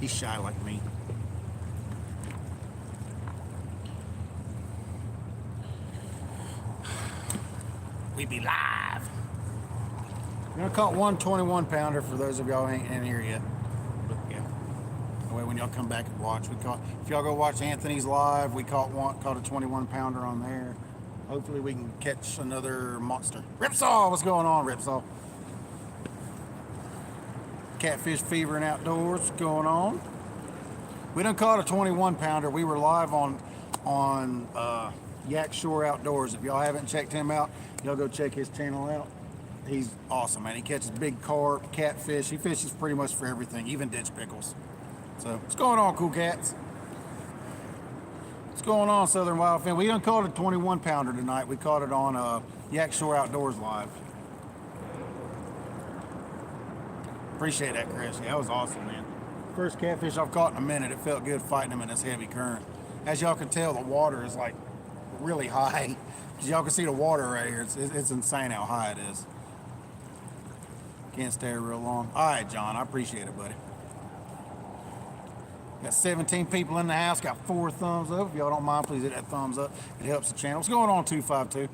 He's shy like me. We be live. We're gonna caught one 21 pounder for those of y'all ain't in here yet. But yeah. That way when y'all come back and watch, we caught, if y'all go watch Anthony's live, we caught a 21 pounder on there. Hopefully we can catch another monster. Ripsaw, what's going on, Ripsaw? Catfish fever and outdoors, what's going on? We done caught a 21 pounder. We were live on Yak Shore Outdoors. If y'all haven't checked him out, y'all go check his channel out. He's awesome, man. He catches big carp, catfish. He fishes pretty much for everything, even ditch pickles. So, what's going on, cool cats? What's going on, Southern Wildfin? We done caught a 21 pounder tonight. We caught it on Yak Shore Outdoors live. Appreciate that, Chris. Yeah, that was awesome, man. First catfish I've caught in a minute. It felt good fighting them in this heavy current. As y'all can tell, the water is like really high. Because y'all can see the water right here. It's insane how high it is. Can't stay real long. All right, John, I appreciate it, buddy. Got 17 people in the house. Got 4 thumbs up. If y'all don't mind, please hit that thumbs up. It helps the channel. What's going on, 252?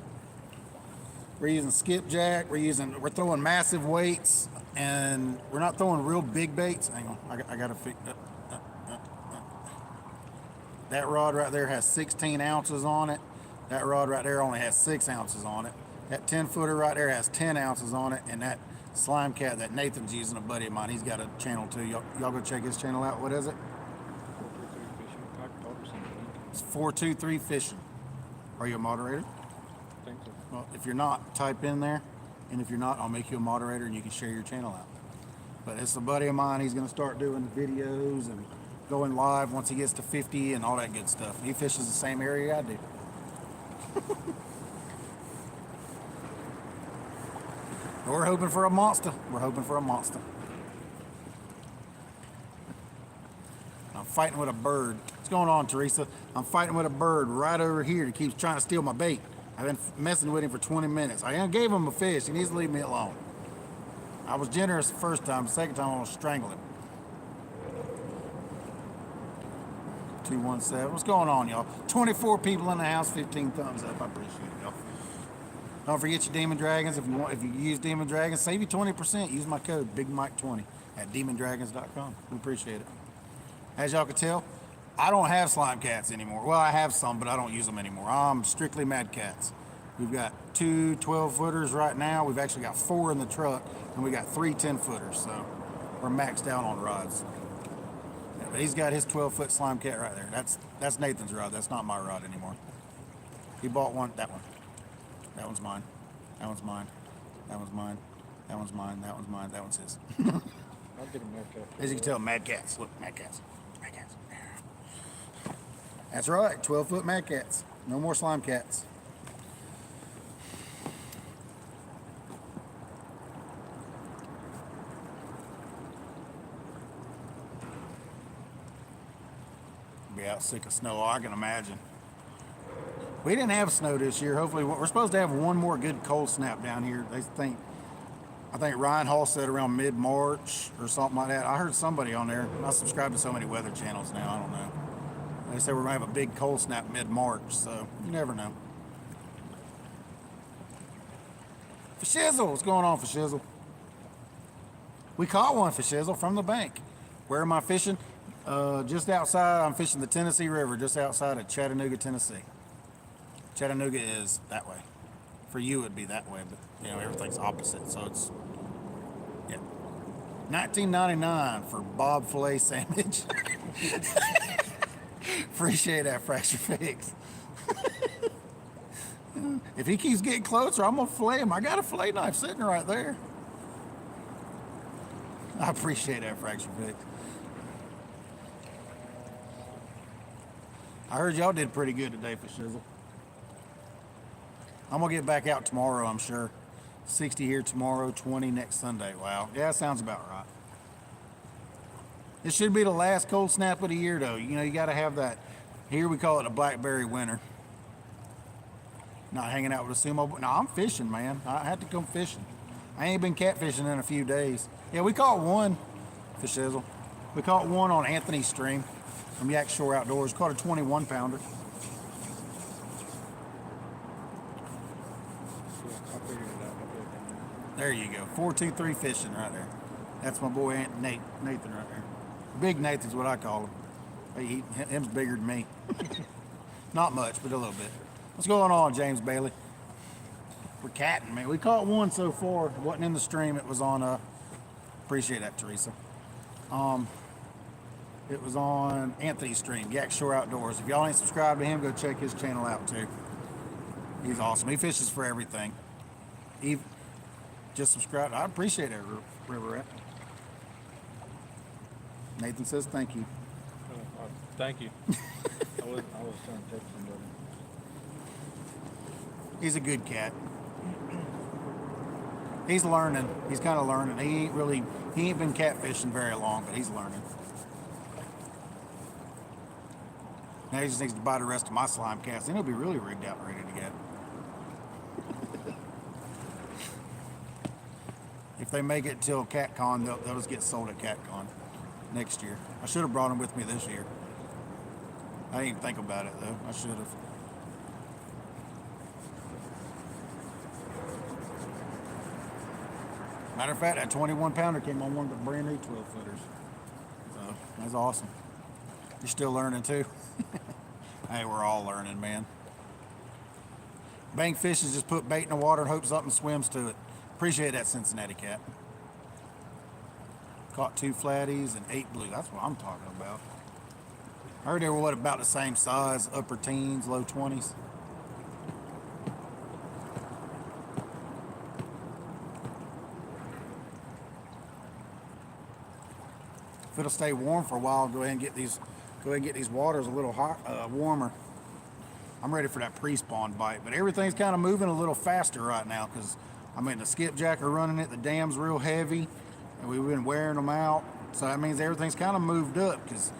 We're using skipjack. We're throwing massive weights, and we're not throwing real big baits. Hang on, I gotta fix that rod right there has 16 ounces on it. That rod right there only has 6 ounces on it. That 10-footer right there has 10 ounces on it, and that slime cat that Nathan's using, a buddy of mine, he's got a channel too. Y'all go check his channel out. What is it? 423 Fishing. It's 423 Fishing. Are you a moderator? I think so. Well, if you're not, type in there, and if you're not, I'll make you a moderator and you can share your channel out. But it's a buddy of mine. He's going to start doing videos and going live once he gets to 50 and all that good stuff. He fishes the same area I do. We're hoping for a monster. We're hoping for a monster. I'm fighting with a bird. What's going on, Teresa? I'm fighting with a bird right over here that keeps trying to steal my bait. I've been messing with him for 20 minutes. I gave him a fish. He needs to leave me alone. I was generous the first time. The second time I was strangling him. 217. What's going on, y'all? 24 people in the house, 15 thumbs up. I appreciate it, y'all. Don't forget your Demon Dragons. If you use Demon Dragons, save you 20%. Use my code BigMike20 at demondragons.com. We appreciate it. As y'all can tell, I don't have slime cats anymore. Well, I have some, but I don't use them anymore. I'm strictly mad cats. We've got 2 12-footers right now. We've actually got 4 in the truck, and we got 3 10-footers. So we're maxed out on rods. Yeah, but he's got his 12-foot slime cat right there. That's Nathan's rod. That's not my rod anymore. He bought one. That one. That one's mine. That one's mine. That one's mine. That one's mine. That one's mine. That one's his. I'll get a mad cat. As you can tell, mad cats. Look, mad cats. Mad cats. That's right. 12-foot mad cats. No more slime cats. Be out sick of snow. I can imagine. We didn't have snow this year. Hopefully, we're supposed to have one more good cold snap down here. I think Ryan Hall said around mid-March or something like that. I heard somebody on there. I subscribe to so many weather channels now. I don't know. They said we're gonna have a big cold snap mid-March, so you never know. For Shizzle, what's going on for Shizzle? We caught one for Shizzle from the bank. Where am I fishing? Just outside. I'm fishing the Tennessee River, just outside of Chattanooga, Tennessee. Chattanooga is that way. For you, it'd be that way, but you know everything's opposite. So it's $19.99 for Bob Filet sandwich. Appreciate that, Fracture Fix. If he keeps getting closer, I'm gonna fillet him. I got a fillet knife sitting right there. I appreciate that, Fracture Fix. I heard y'all did pretty good today for Shizzle. I'm gonna get back out tomorrow, I'm sure. 60 here tomorrow, 20 next Sunday. Wow, yeah, that sounds about right. This should be the last cold snap of the year, though. You know, you gotta have that. Here we call it a blackberry winter. Not hanging out with a sumo. No, I'm fishing, man. I had to come fishing. I ain't been catfishing in a few days. Yeah, we caught one for Shizzle. We caught one on Anthony's stream from Yak Shore Outdoors. Caught a 21 pounder. I figured it out. I put it in There you go. 423 fishing right there. That's my boy Nathan right there. Big Nathan's what I call him. Him's bigger than me. Not much, but a little bit. What's going on, James Bailey? We're catting, man. We caught one so far. It wasn't in the stream. It was on, appreciate that, Teresa. It was on Anthony's stream, Yak Shore Outdoors. If y'all ain't subscribed to him, go check his channel out too. He's awesome. He fishes for everything. He just subscribed. I appreciate it, River Rat. Nathan says thank you. thank you. I was trying to text somebody. He's a good cat. He's learning. He's kind of learning. He ain't been catfishing very long, but he's learning. Now he just needs to buy the rest of my slime cast. Then he'll be really rigged out and ready to get. If they make it till CatCon, they'll just get sold at CatCon next year. I should have brought them with me this year. I didn't even think about it though. I should have. Matter of fact, that 21 pounder came on one of the brand new 12 footers. So that's awesome. You're still learning too. Hey, we're all learning, man. Bank fishes just put bait in the water and hope something swims to it. Appreciate that, Cincinnati cat. Caught 2 flatties and 8 blue. That's what I'm talking about. I heard they were about the same size, upper teens, low 20s. If it'll stay warm for a while, I'll go ahead and get these waters a little hot, warmer. I'm ready for that pre-spawn bite, but everything's kind of moving a little faster right now because the skipjack are running it. The dam's real heavy, and we've been wearing them out. So that means everything's kind of moved up because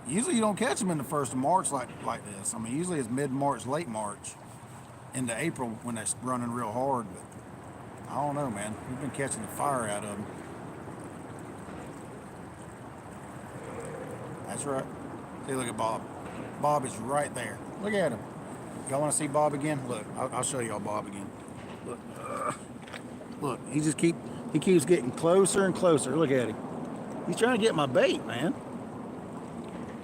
usually you don't catch them in the 1st of March like this. Usually it's mid-March, late March, into April when they're running real hard. But I don't know, man. We've been catching the fire out of them. That's right. See, look at Bob. Bob is right there. Look at him. Y'all want to see Bob again? Look, I'll show y'all Bob again. Look, look. He keeps getting closer and closer. Look at him. He's trying to get my bait, man.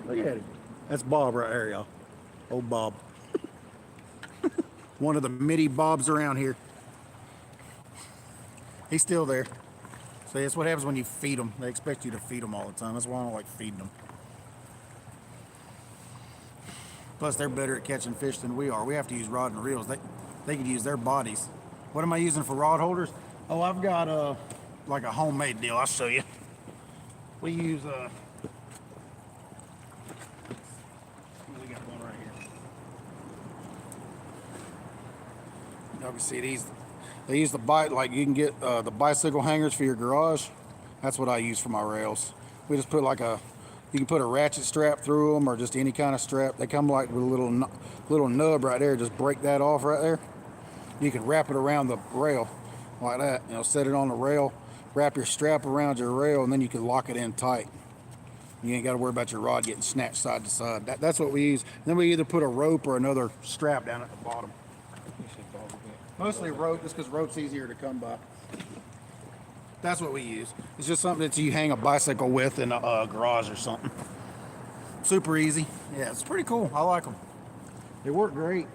Look at him. That's Bob right there, y'all. Old Bob. One of the midi Bobs around here. He's still there. See, that's what happens when you feed them. They expect you to feed them all the time. That's why I don't like feeding them. Plus, they're better at catching fish than we are. We have to use rod and reels. They could use their bodies. What am I using for rod holders? Oh, I've got like a homemade deal. I'll show you. We use we got one right here. Y'all can see these. They use the like you can get the bicycle hangers for your garage. That's what I use for my rails. We just put you can put a ratchet strap through them or just any kind of strap. They come like with a little nub right there. Just break that off right there. You can wrap it around the rail like that. Set it on the rail, wrap your strap around your rail, and then you can lock it in tight. You ain't got to worry about your rod getting snatched side to side. That's what we use. And then we either put a rope or another strap down at the bottom. Mostly rope, just because rope's easier to come by. That's what we use. It's just something that you hang a bicycle with in a garage or something. Super easy. Yeah, it's pretty cool. I like them. They work great.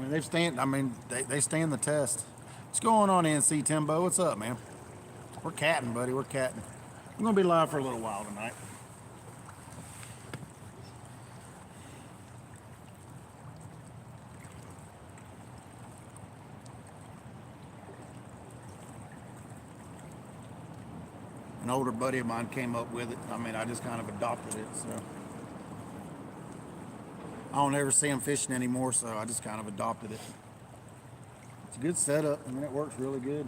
They stand the test. What's going on, NC Timbo? What's up, man? We're catting, buddy. We're catting. We're gonna be live for a little while tonight. An older buddy of mine came up with it. I just kind of adopted it, so. I don't ever see him fishing anymore, so I just kind of adopted it. It's a good setup. It works really good.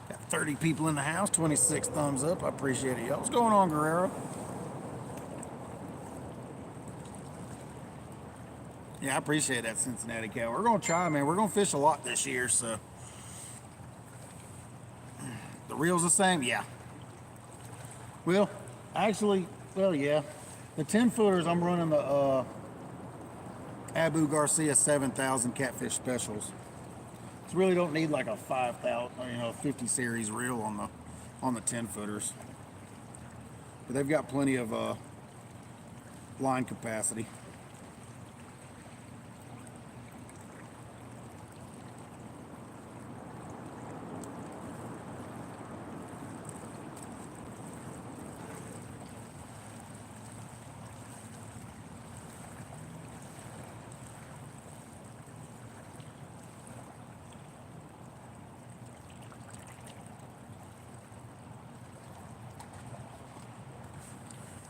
Got 30 people in the house, 26 thumbs up. I appreciate it, y'all. What's going on, Guerrero? Yeah, I appreciate that, Cincinnati cow. We're gonna try, man. We're gonna fish a lot this year, so the reel's the same. Yeah. Well, actually, well, yeah. The 10-footers, I'm running the Abu Garcia 7,000 catfish specials. So really don't need like a 5,000, 50 series reel on the 10-footers. But they've got plenty of line capacity.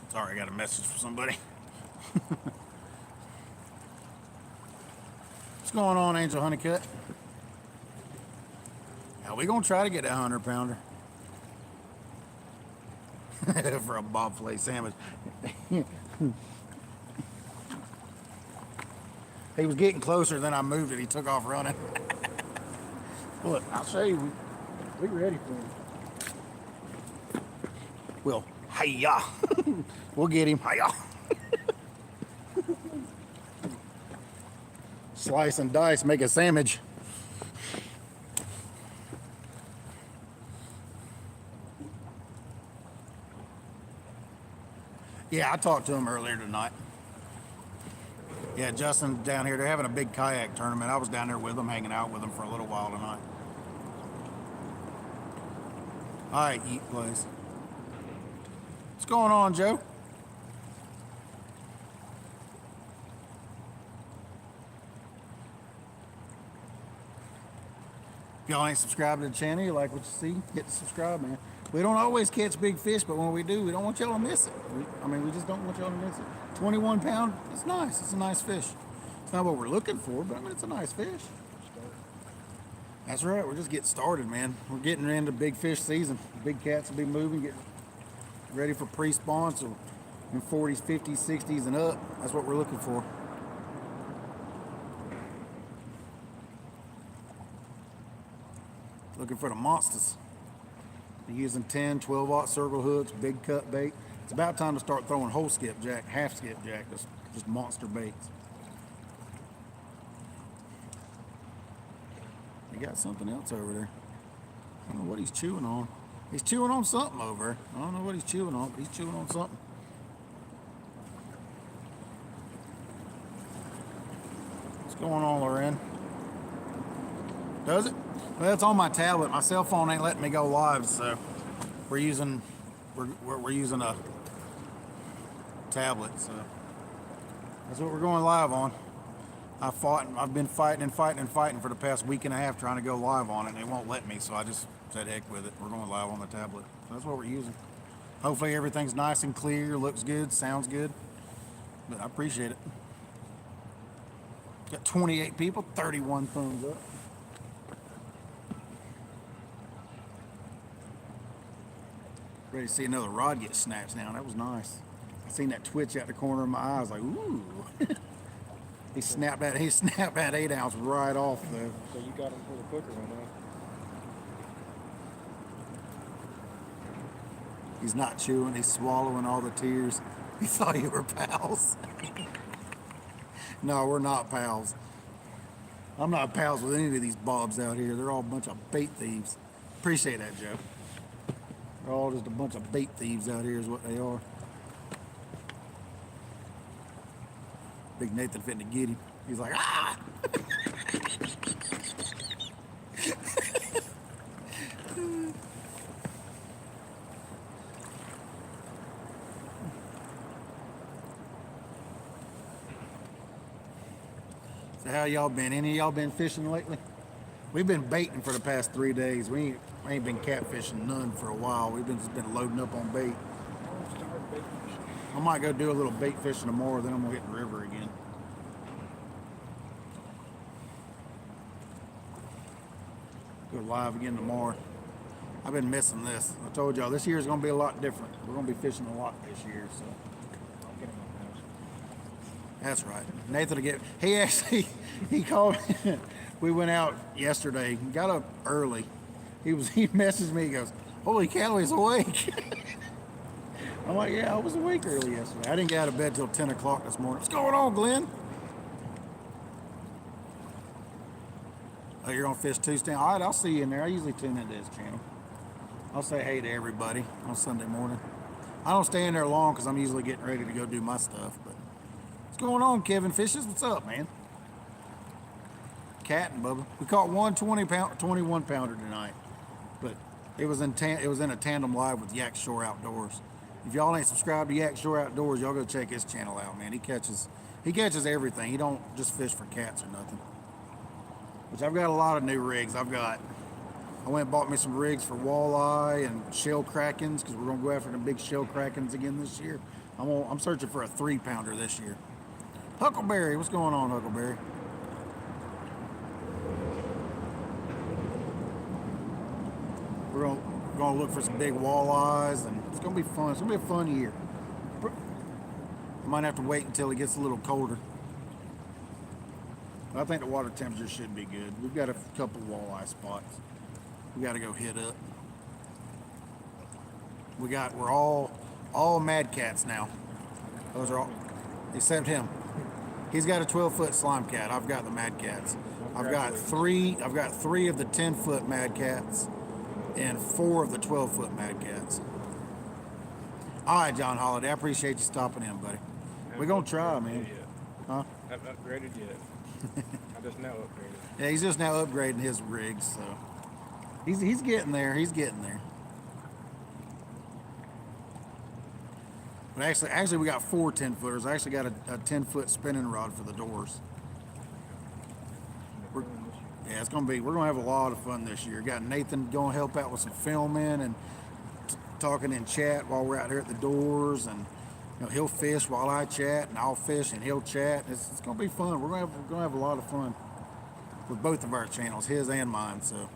Sorry, I got a message from somebody. What's going on, Angel Honeycutt? Now we gonna try to get that 100-pounder for a bobflay sandwich. He was getting closer, then I moved it. He took off running. Look, I'll show you. We ready for him. Well, hiya. We'll get him. Hiya. Slice and dice, make a sandwich. Yeah, I talked to him earlier tonight. Yeah, Justin down here. They're having a big kayak tournament. I was down there with them, hanging out with them for a little while tonight. All right, eat, please. What's going on, Joe? If y'all ain't subscribed to the channel, you like what you see, hit subscribe, man. We don't always catch big fish, but when we do, we don't want y'all to miss it. We just don't want y'all to miss it. 21 pound, it's nice. It's a nice fish. It's not what we're looking for, but it's a nice fish. That's right. We're just getting started, man. We're getting into big fish season. Big cats will be moving, getting ready for pre-spawn, so in 40s, 50s, 60s, and up. That's what we're looking for. Looking for the monsters. They're using 10, 12-aught circle hooks, big cut bait. It's about time to start throwing whole skipjack, half skipjack, just monster baits. They got something else over there. I don't know what he's chewing on. He's chewing on something over there. I don't know what he's chewing on, but he's chewing on something. What's going on, Loren? Does it? Well, it's on my tablet. My cell phone ain't letting me go live, so we're using a tablet. So that's what we're going live on. I've been fighting for the past week and a half trying to go live on it, and they won't let me. So I just said heck with it. We're going live on the tablet. So that's what we're using. Hopefully everything's nice and clear, looks good, sounds good. But I appreciate it. Got 28 people, 31 thumbs up. Ready to see another rod get snapped down. That was nice. I seen that twitch out the corner of my eye. I was like, ooh. He snapped that 8-ounce right off though. So you got him for the quicker one, huh? He's not chewing, he's swallowing all the tears. He thought you were pals. No, we're not pals. I'm not pals with any of these bobs out here. They're all a bunch of bait thieves. Appreciate that, Joe. They're all just a bunch of bait thieves out here is what they are. Big Nathan fitting to get him. He's like, ah! So how y'all been? Any of y'all been fishing lately? We've been baiting for the past 3 days. We ain't been catfishing none for a while. We've just been loading up on bait. I might go do a little bait fishing tomorrow, then I'm gonna hit the river again. Go live again tomorrow. I've been missing this. I told y'all this year is gonna be a lot different. We're gonna be fishing a lot this year, so. That's right. Nathan to get. He actually he called. We went out yesterday. Got up early. He messaged me. He goes, "Holy cow, he's awake." I'm like, "Yeah, I was awake early yesterday. I didn't get out of bed till 10 o'clock this morning. What's going on, Glenn?" Oh, you're on Fish Tuesday. All right, I'll see you in there. I usually tune into his channel. I'll say hey to everybody on Sunday morning. I don't stay in there long because I'm usually getting ready to go do my stuff. But what's going on, Kevin Fishes? What's up, man? Cattin, Bubba. We caught one 21 pounder tonight, but it was in a tandem live with Yak Shore Outdoors. If y'all ain't subscribed to Yak Shore Outdoors, y'all go check his channel out, man. He catches everything. He don't just fish for cats or nothing. Which I've got a lot of new rigs. I went and bought me some rigs for walleye and shell krakens because we're gonna go after the big shell krakens again this year. I'm searching for a 3-pounder this year. Huckleberry, what's going on, Huckleberry? We're gonna look for some big walleyes, and it's gonna be fun. It's gonna be a fun year. I might have to wait until it gets a little colder. I think the water temperature should be good. We've got a couple walleye spots we got to go hit up. We're all Mad Cats now. Those are all, except him. He's got a 12-foot slime cat. I've got the Mad Cats. I've got three of the 10-foot Mad Cats and 4 of the 12-foot Mad Cats. All right, John Holiday. I appreciate you stopping in, buddy. We're gonna try, man. Huh? Haven't upgraded yet. I just now upgraded. Yeah, he's just now upgrading his rigs, so he's getting there. He's getting there. But actually, we got 4 10-footers. I actually got a 10-foot spinning rod for the doors. Yeah, we're gonna have a lot of fun this year. Got Nathan gonna help out with some filming and talking in chat while we're out here at the doors, and he'll fish while I chat, and I'll fish and he'll chat. It's gonna be fun. We're gonna have a lot of fun with both of our channels, his and mine. So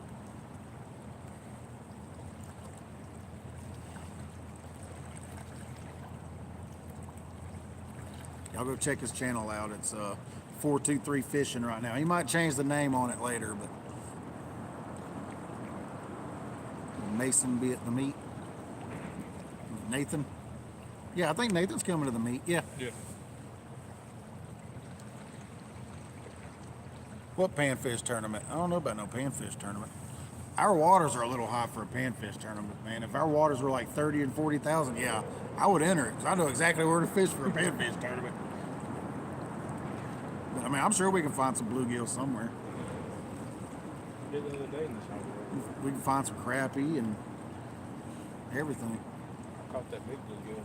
y'all go check his channel out. It's 423 Fishing right now. He might change the name on it later, but Mason be at the meet. Nathan. Yeah, I think Nathan's coming to the meet. Yeah. Yeah. What panfish tournament? I don't know about no panfish tournament. Our waters are a little high for a panfish tournament, man. If our waters were like 30 and 40,000, yeah, I would enter it because I know exactly where to fish for a panfish tournament. But I mean, I'm sure we can find some bluegill somewhere. We did the other day in this harbor. We can find some crappie and everything. I caught that big bluegill.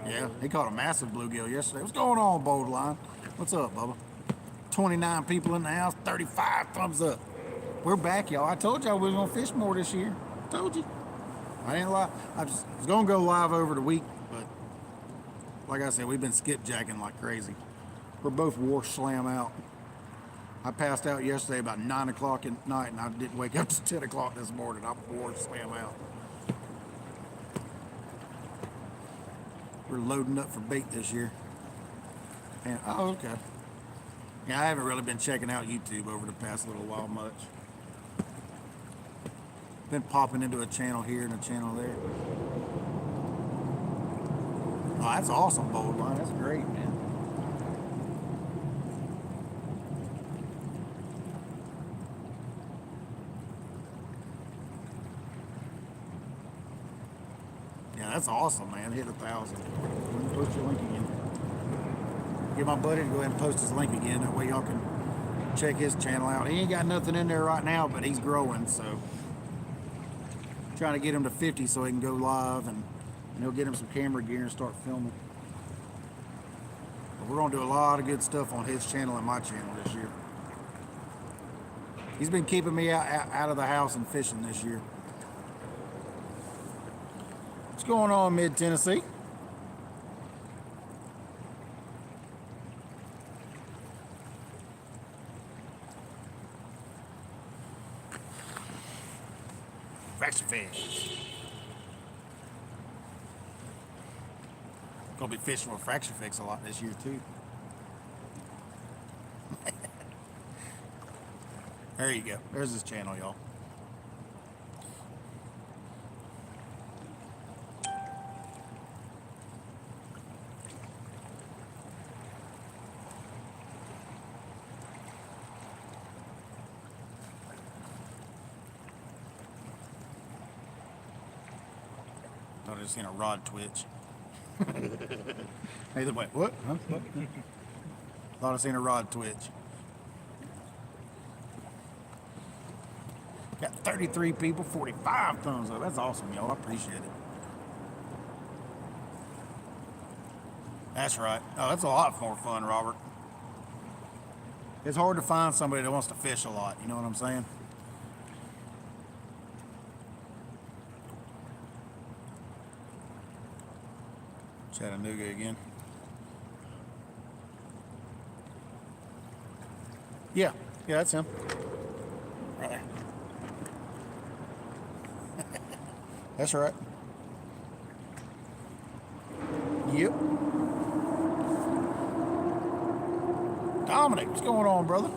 Yeah, he caught a massive bluegill yesterday. What's going on, Bold Line? What's up, Bubba? 29 people in the house, 35 thumbs up. We're back, y'all. I told y'all we was gonna fish more this year. Told you. I didn't lie. I was gonna go live over the week, but like I said, we've been skipjacking like crazy. We're both war slam out. I passed out yesterday about 9 o'clock at night, and I didn't wake up till 10 o'clock this morning. I war slam out. We're loading up for bait this year. And oh, okay. Yeah, I haven't really been checking out YouTube over the past little while much. Been popping into a channel here and a channel there. Oh, that's awesome, Bold Line. That's great, man. Yeah, that's awesome, man. Hit 1,000. Post your link again. Get my buddy to go ahead and post his link again. That way y'all can check his channel out. He ain't got nothing in there right now, but he's growing, so trying to get him to 50 so he can go live, and he'll get him some camera gear and start filming. But we're gonna do a lot of good stuff on his channel and my channel this year. He's been keeping me out of the house and fishing this year. What's going on, Mid Tennessee? Fraction fish. Gonna be fishing with fraction fix a lot this year too. There you go. There's his channel, y'all. Thought I just seen a rod twitch. Either way, what? Huh? What? Thought I seen a rod twitch. Got 33 people, 45 thumbs up. That's awesome, y'all. I appreciate it. That's right. Oh, that's a lot more fun, Robert. It's hard to find somebody that wants to fish a lot. You know what I'm saying? Chattanooga again. Yeah, that's him. Right there. That's right. Yep. Dominic, what's going on, brother?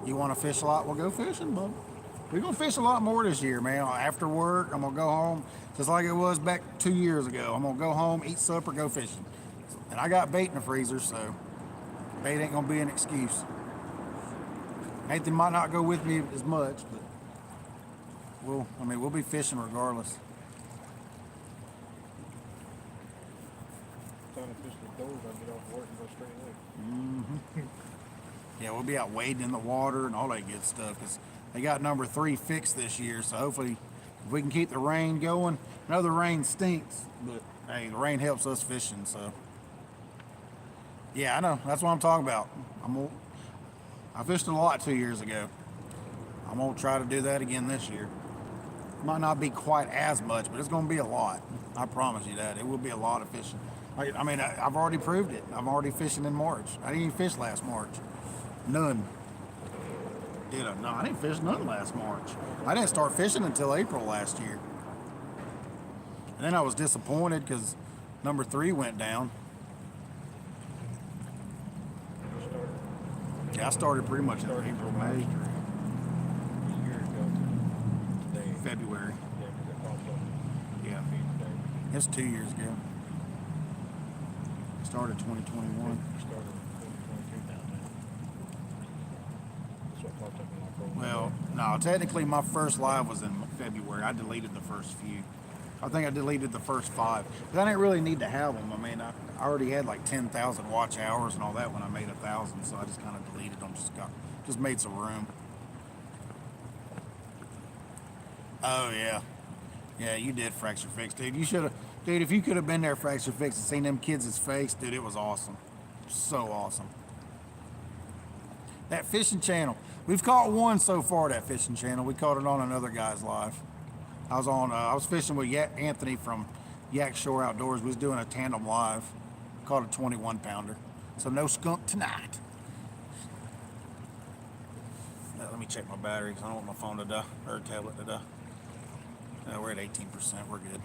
You want to fish a lot? We'll go fishing, bud. We're going to fish a lot more this year, man. After work, I'm going to go home, just like it was back 2 years ago. I'm going to go home, eat supper, go fishing. And I got bait in the freezer, so bait ain't going to be an excuse. Nathan might not go with me as much, but we'll be fishing regardless. Time to fish the doors, I get off work and go straight away. Yeah, we'll be out wading in the water and all that good stuff, because they got number 3 fixed this year. So hopefully, if we can keep the rain going. I know the rain stinks, but hey, the rain helps us fishing. So yeah, I know. That's what I'm talking about. I fished a lot 2 years ago. I'm gonna try to do that again this year. Might not be quite as much, but it's gonna be a lot. I promise you that. It will be a lot of fishing. I've already proved it. I'm already fishing in March. I didn't even fish last March. None. Did I? No, I didn't fish none last March. I didn't start fishing until April last year. And then I was disappointed because number 3 went down. Yeah, I started pretty much in April, May. A year ago today. February. Yeah, because it popped up. Yeah. It's 2 years ago. Started 2021. Started in 2022 down there. That's what popped up in my phone. Well, no, technically my first live was in February. I deleted the first few. I think I deleted the first 5. But I didn't really need to have them. I already had like 10,000 watch hours and all that when I made 1,000, so I just kind of deleted them. Just made some room. Oh yeah, yeah, you did fracture fix, dude. You should have, dude. If you could have been there, fracture fix, and seen them kids' face, dude, it was awesome. So awesome. That fishing channel. We've caught one so far. That fishing channel. We caught it on another guy's live. I was fishing with Anthony from Yak Shore Outdoors. We was doing a tandem live. Caught a 21 pounder. So no skunk tonight. Now, let me check my battery because I don't want my phone to die, or tablet to die. No, we're at 18%. We're good.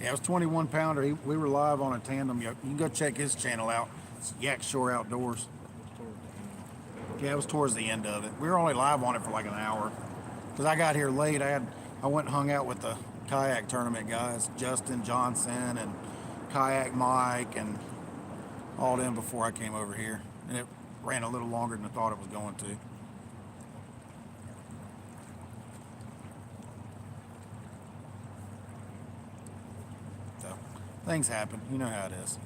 Yeah, it was 21 pounder. We were live on a tandem. You can go check his channel out. It's Yak Shore Outdoors. Yeah, it was towards the end of it. We were only live on it for like an hour. Because I got here late. I went and hung out with the kayak tournament guys, Justin Johnson and Kayak Mike and all them before I came over here. And it ran a little longer than I thought it was going to. So, things happen. You know how it is.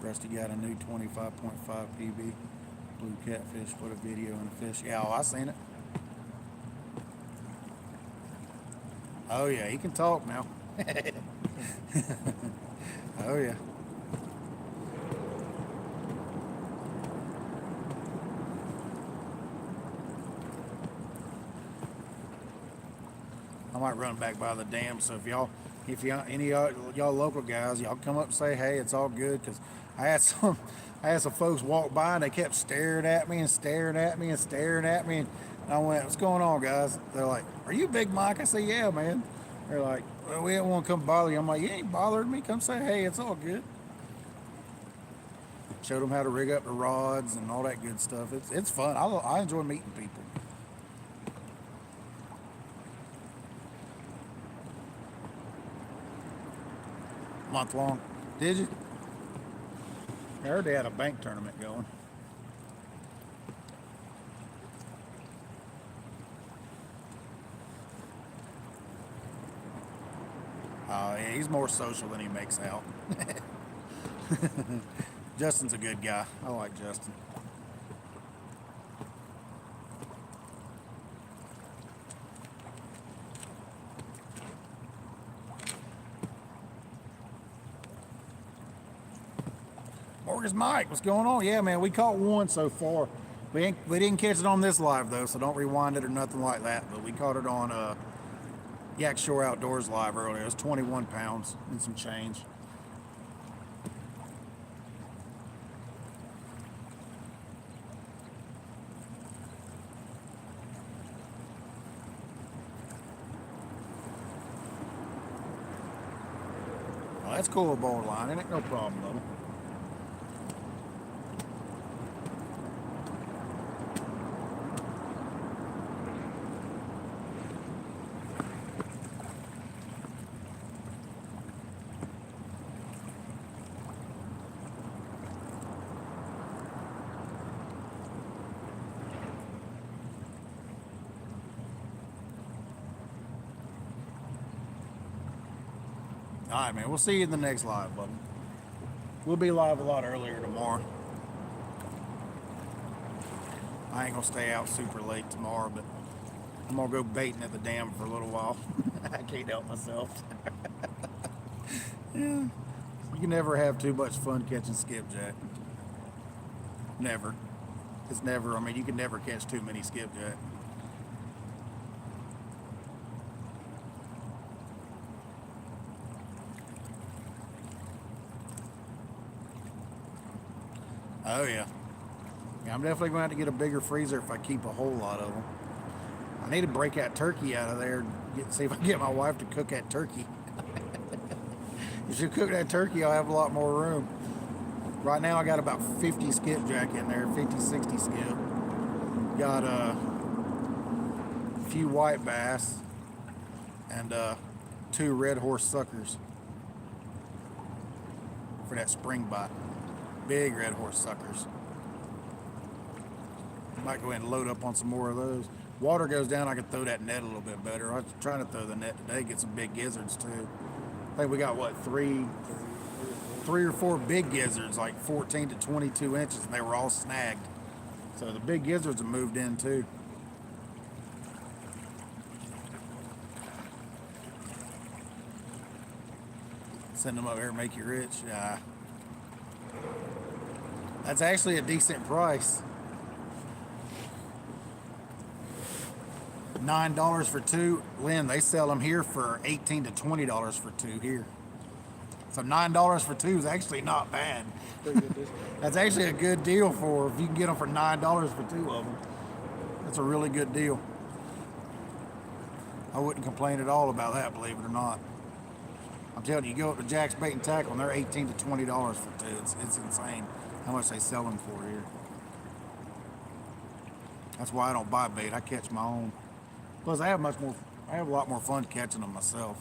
Rusty got a new 25.5 PB blue catfish. Put a video and a fish. Yeah, I seen it. Oh yeah, he can talk now. Oh yeah. I might run back by the dam. So if any of y'all local guys, y'all come up and say hey. It's all good because I I had some folks walk by and they kept staring at me and staring at me and staring at me. And I went, "What's going on, guys?" They're like, "Are you Big Mike?" I say, "Yeah, man." They're like, "Well, we didn't want to come bother you." I'm like, "You ain't bothering me. Come say hey. It's all good." Showed them how to rig up the rods and all that good stuff. It's fun. I enjoy meeting people. Month long. Did you? I heard they had a bank tournament going. Yeah, he's more social than he makes out. Justin's a good guy. I like Justin. Morgan's Mike, what's going on? Yeah, man, we caught one so far. We didn't catch it on this live though, so don't rewind it or nothing like that. But we caught it on Yak Shore Outdoors live earlier. It was 21 pounds and some change. Well, that's cool, borderline. It ain't no problem though. All right, man. We'll see you in the next live, buddy. We'll be live a lot earlier tomorrow. I ain't gonna stay out super late tomorrow, but I'm gonna go baiting at the dam for a little while. I can't help myself. Yeah. You can never have too much fun catching skipjack. Never. It's never. I mean, you can never catch too many skipjack. Oh yeah. Yeah, I'm definitely going to have to get a bigger freezer if I keep a whole lot of them. I need to break that turkey out of there and see if I can get my wife to cook that turkey. If she cook that turkey, I'll have a lot more room. Right now I got about 50 skipjack in there, 50, 60 skip. Got a few white bass and 2 red horse suckers for that spring bite. Big red horse suckers. Might go ahead and load up on some more of those. Water goes down, I can throw that net a little bit better. I was trying to throw the net today, get some big gizzards too. I think we got what, three or four big gizzards, like 14 to 22 inches, and they were all snagged. So the big gizzards have moved in too. Send them up here and make you rich. That's actually a decent price. $9 for 2. Lynn, they sell them here for $18 to $20 for 2 here. So $9 for 2 is actually not bad. That's actually a good deal for if you can get them for $9 for 2 of them. That's a really good deal. I wouldn't complain at all about that, believe it or not. I'm telling you, you go up to Jack's Bait and Tackle and they're $18 to $20 for 2. It's insane how much they sell them for here. That's why I don't buy bait. I catch my own. Plus, I have a lot more fun catching them myself.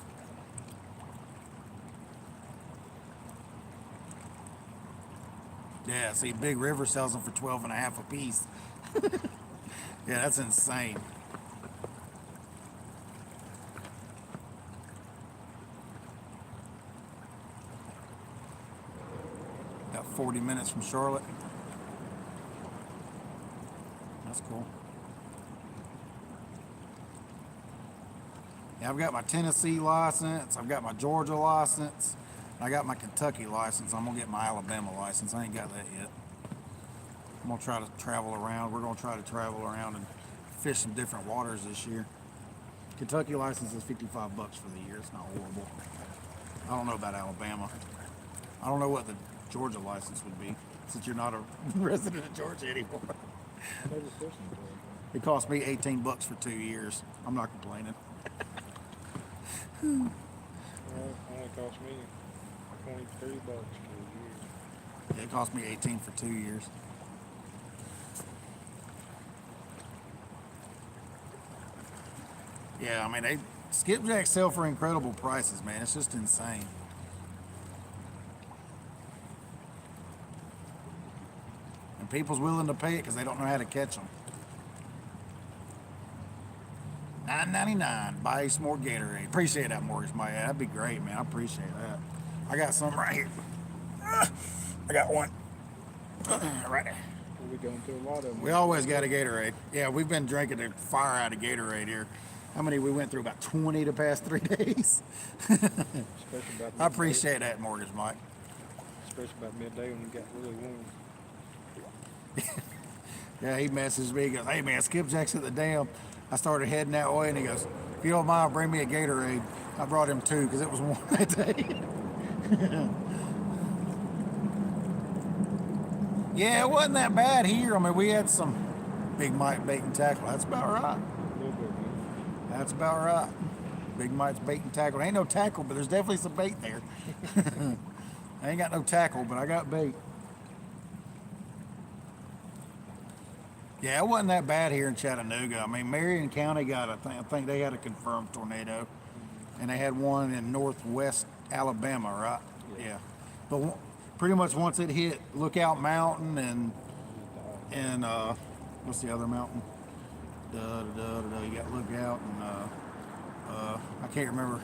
Yeah, see, Big River sells them for 12.5 a piece. Yeah, that's insane. About 40 minutes from Charlotte. That's cool. Yeah, I've got my Tennessee license, I've got my Georgia license, and I got my Kentucky license. I'm gonna get my Alabama license. I ain't got that yet. I'm gonna try to travel around. We're gonna try to travel around and fish some different waters this year. Kentucky license is $55 for the year. It's not horrible. I don't know about Alabama. I don't know what the Georgia license would be, since you're not a resident of Georgia anymore. I never fished in Georgia. It cost me $18 for 2 years. I'm not complaining. Well, it only cost me $23 for a year. It cost me 18 for 2 years. Yeah, I mean, they skipjacks sell for incredible prices, man. It's just insane. And people's willing to pay it because they don't know how to catch them. $9.99. Buy some more Gatorade. Appreciate that, Mortgage Mike. Yeah, that'd be great, man. I appreciate that. I got some right here. I got one. Right there. Well, we going through a lot of them. We always got a Gatorade. Yeah, we've been drinking the fire out of Gatorade here. How many we went through? About 20 the past 3 days. Especially about I appreciate that, Mortgage Mike. Especially about midday when it got really warm. Yeah, he messaged me. He goes, "Hey, man, skipjack's at the dam." I started heading that way, and he goes, "If you don't mind, bring me a Gatorade." I brought him 2 because it was warm that day. Yeah, it wasn't that bad here. I mean, we had some Big Mike bait and tackle. That's about right. A little bit, man. That's about right. Big Mike's bait and tackle. Ain't no tackle, but there's definitely some bait there. I ain't got no tackle, but I got bait. Yeah, it wasn't that bad here in Chattanooga. I mean, Marion County got, I think they had a confirmed tornado, and they had one in northwest Alabama, right? Yeah. But pretty much once it hit Lookout Mountain and what's the other mountain? You got Lookout and I can't remember.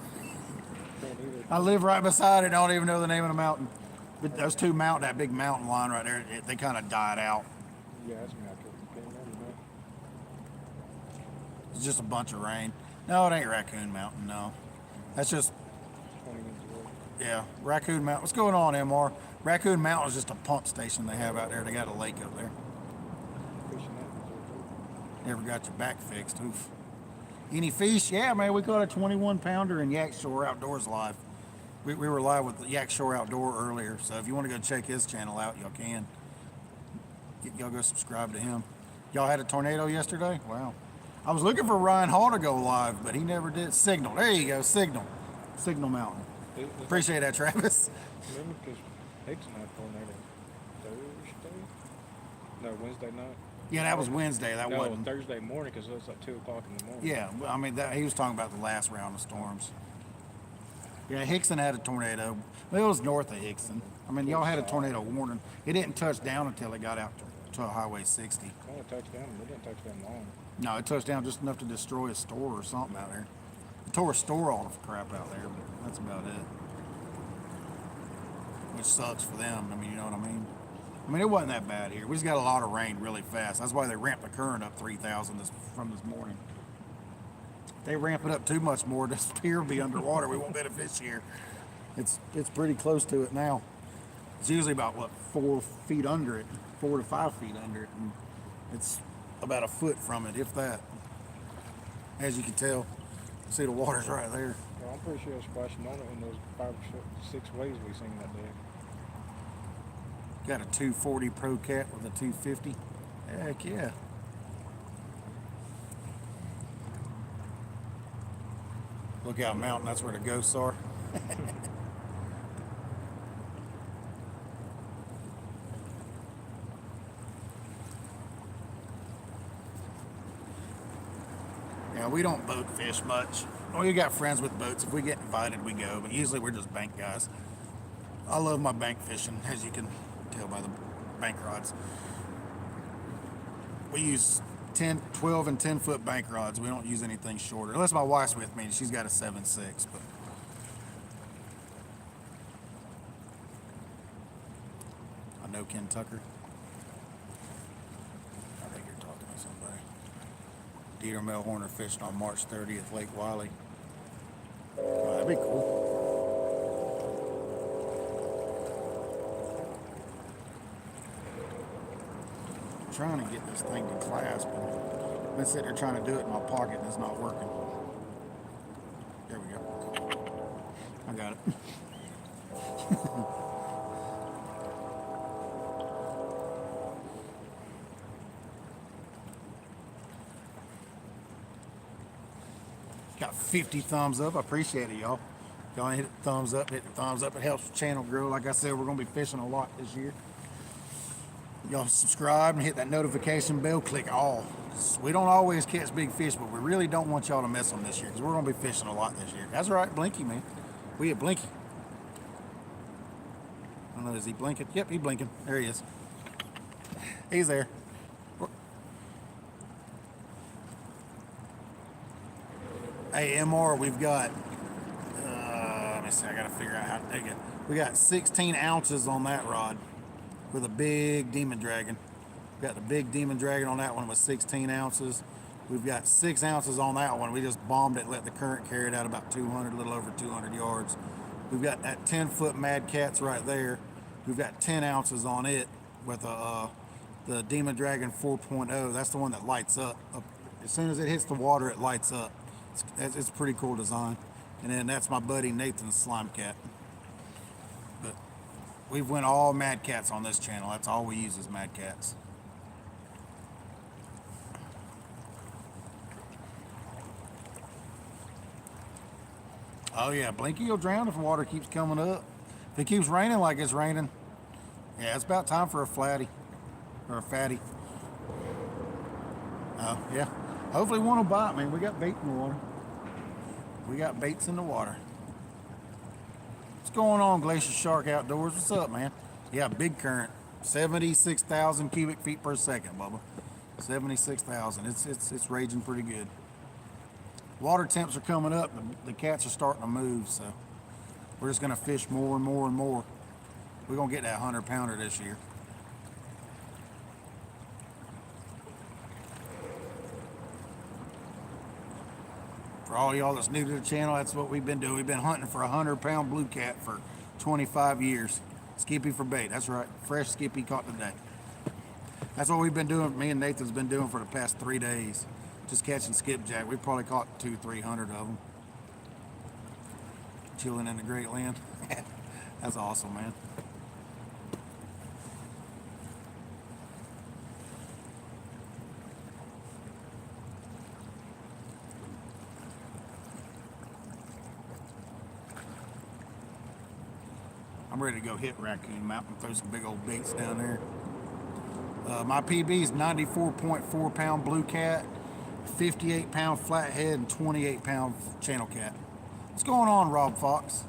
I live right beside it. Don't even know the name of the mountain. But those two that big mountain line right there, they kind of died out. Yeah, that's me. I can't remember that. It's just a bunch of rain. No, it ain't Raccoon Mountain. No, that's just 20 minutes away. yeah, Raccoon Mountain. What's going on, MR? Raccoon Mountain is just a pump station they have out there. They got a lake up there. Fishing that was Never got your back fixed. Oof. Any fish? Yeah, man, we caught a 21 pounder in Yak Shore Outdoors live. We were live with Yak Shore Outdoor earlier, so if you want to go check his channel out, y'all can. Y'all go subscribe to him. Y'all had a tornado yesterday? Wow. I was looking for Ryan Hall to go live, but he never did. Signal. There you go. Signal. Signal Mountain. Appreciate that, Travis. Remember, because Hickson had a tornado Thursday? No, Wednesday night. Yeah, that was Wednesday. That No, wasn't. Thursday morning because it was like 2 o'clock in the morning. Yeah, I mean, he was talking about the last round of storms. Yeah, Hickson had a tornado. Well, it was north of Hickson. I mean, y'all had a tornado warning. It didn't touch down until it got out to Highway 60. It only touched down. It didn't touch down long. No, it touched down just enough to destroy a store or something out there. It tore a store all the crap out there, but that's about it. Which sucks for them. I mean, you know what I mean? I mean, it wasn't that bad here. We just got a lot of rain really fast. That's why they ramped the current up 3,000 from this morning. If they ramp it up too much more, this pier will be underwater. We won't be able to fish here. It's pretty close to it now. It's usually about, 4 feet under it, 4 to 5 feet under it. And it's about a foot from it, if that. As you can tell, see the water's right there. Well, I'm pretty sure it was splashing on it in those 5 or 6 waves we seen that day. Got a 240 Pro Cat with a 250. Heck yeah. Lookout Mountain, that's where the ghosts are. Yeah, we don't boat fish much. Well, you got friends with boats. If we get invited, we go. But usually we're just bank guys. I love my bank fishing, as you can tell by the bank rods. We use 10, 12, and 10-foot bank rods. We don't use anything shorter. Unless my wife's with me, and she's got a 7.6. But I know Ken Tucker. I think you're talking to somebody. Dieter Melhorner fishing on March 30th, Lake Wiley. Oh, that'd be cool. I'm trying to get this thing to clasp, and I've been sitting there trying to do it in my pocket, and it's not working. There we go. I got it. Got 50 thumbs up. I appreciate it, y'all. Y'all hit the thumbs up, hit the thumbs up. It helps the channel grow. Like I said, we're going to be fishing a lot this year. Y'all subscribe and hit that notification bell. Click all. 'Cause we don't always catch big fish, but we really don't want y'all to miss them this year because we're going to be fishing a lot this year. That's right, Blinky, man. We at Blinky. I don't know, is he blinking? Yep, he's blinking. There he is. He's there. Hey, MR, we've got, let me see, I gotta figure out how to take it. We got 16 ounces on that rod with a big demon dragon. Got the big demon dragon on that one with 16 ounces. We've got 6 ounces on that one. We just bombed it, let the current carry it out about 200, a little over 200 yards. We've got that 10-foot Mad Cat's right there. We've got 10 ounces on it with the Demon Dragon 4.0. That's the one that lights up. As soon as it hits the water, it lights up. It's a pretty cool design. And then that's my buddy Nathan's Slime Cat. But we've went all Mad Cats on this channel. That's all we use is Mad Cats. Oh yeah, Blinky will drown if the water keeps coming up. If it keeps raining like it's raining, yeah, it's about time for a flatty or a fatty. Oh yeah, hopefully one will bite, man. We got bait in the water. We got baits in the water. What's going on, Glacier Shark Outdoors? What's up, man? Yeah, big current, 76,000 cubic feet per second, Bubba. 76,000. It's raging pretty good. Water temps are coming up. The cats are starting to move, so we're just gonna fish more and more and more. We're gonna get that 100-pounder this year. For all y'all that's new to the channel, that's what we've been doing. We've been hunting for a 100-pound blue cat for 25 years. Skippy for bait. That's right. Fresh skippy caught today. That's what we've been doing. Me and Nathan's been doing for the past 3 days. Just catching skipjack. We probably caught 200-300 of them. Chilling in the Great Land. That's awesome, man. I'm ready to go hit Raccoon Mountain, throw some big old baits down there. My PB is 94.4 pound blue cat, 58 pound flathead, and 28 pound channel cat. What's going on, Rob Fox?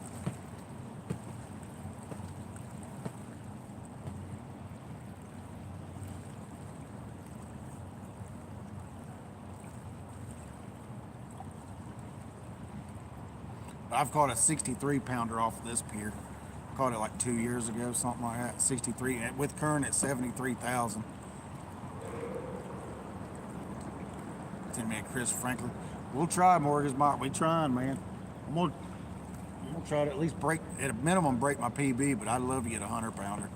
I've caught a 63 pounder off of this pier. Caught it like 2 years ago, something like that. 63, and with current at 73,000. Send me a Chris Franklin. We'll try, Mortgage Mike. We trying, man. I'm gonna try to at least break, at a minimum, break my PB, but I'd love to get a 100-pounder.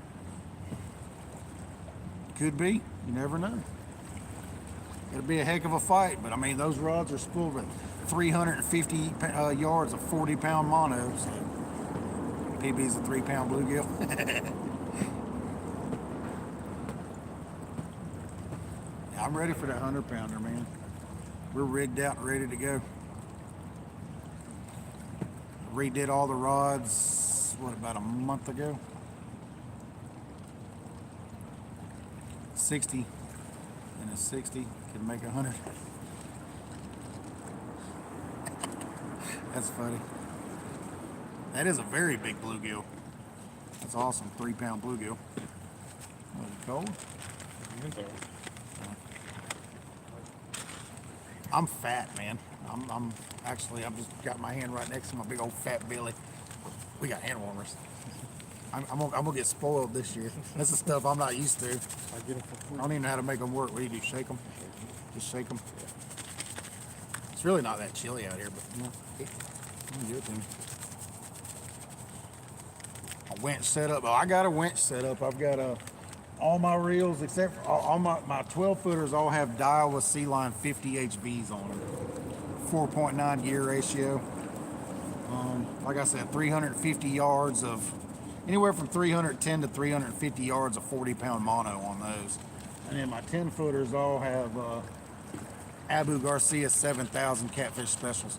Could be. You never know. It'll be a heck of a fight, but I mean, those rods are spooled with 350 yards of 40-pound mono. So PB's a 3-pound bluegill. Yeah, I'm ready for that 100-pounder, man. We're rigged out and ready to go. Redid all the rods, what, about a month ago? 60 and a 60 can make 100. That's funny. That is a very big bluegill. That's awesome, 3-pound bluegill. Was it cold? I'm fat, man. I've just got my hand right next to my big old fat belly. We got hand warmers. I'm gonna get spoiled this year. That's the stuff I'm not used to. I don't even know how to make them work. What do you do? Shake them? Just shake them. It's really not that chilly out here, but you know, I'm good to me. A winch set up. Oh, I got a winch set up. I've got all my reels except for all my 12-footers all have Daiwa Sea-Line 50 HVs on them. 4.9 gear ratio. Like I said, 350 yards of, anywhere from 310 to 350 yards of 40-pound mono on those. And then my 10-footers all have Abu Garcia 7000 catfish specials.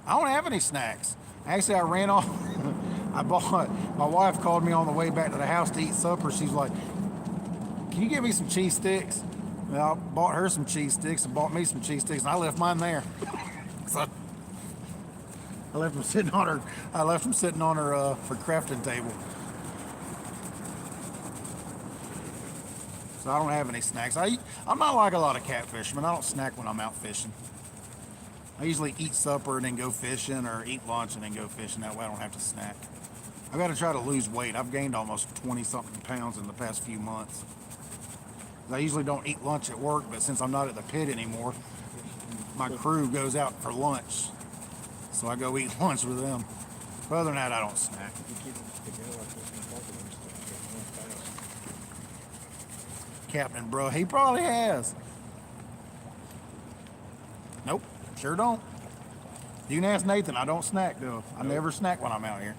I don't have any snacks. Actually, I ran off. I bought. My wife called me on the way back to the house to eat supper. She's like, "Can you get me some cheese sticks?" And I bought her some cheese sticks and bought me some cheese sticks, and I left mine there. So I left them sitting on her. I left them sitting on her for crafting table. So I don't have any snacks. I'm not like a lot of catfishermen. I don't snack when I'm out fishing. I usually eat supper and then go fishing, or eat lunch and then go fishing. That way I don't have to snack. I got to try to lose weight. I've gained almost 20-something pounds in the past few months. I usually don't eat lunch at work, but since I'm not at the pit anymore, my crew goes out for lunch. So I go eat lunch with them. But other than that, I don't snack. If you keep it together like this and talk about stuff, get one fast. Captain, bro, he probably has. Nope, sure don't. You can ask Nathan. I don't snack though. I never snack when I'm out here.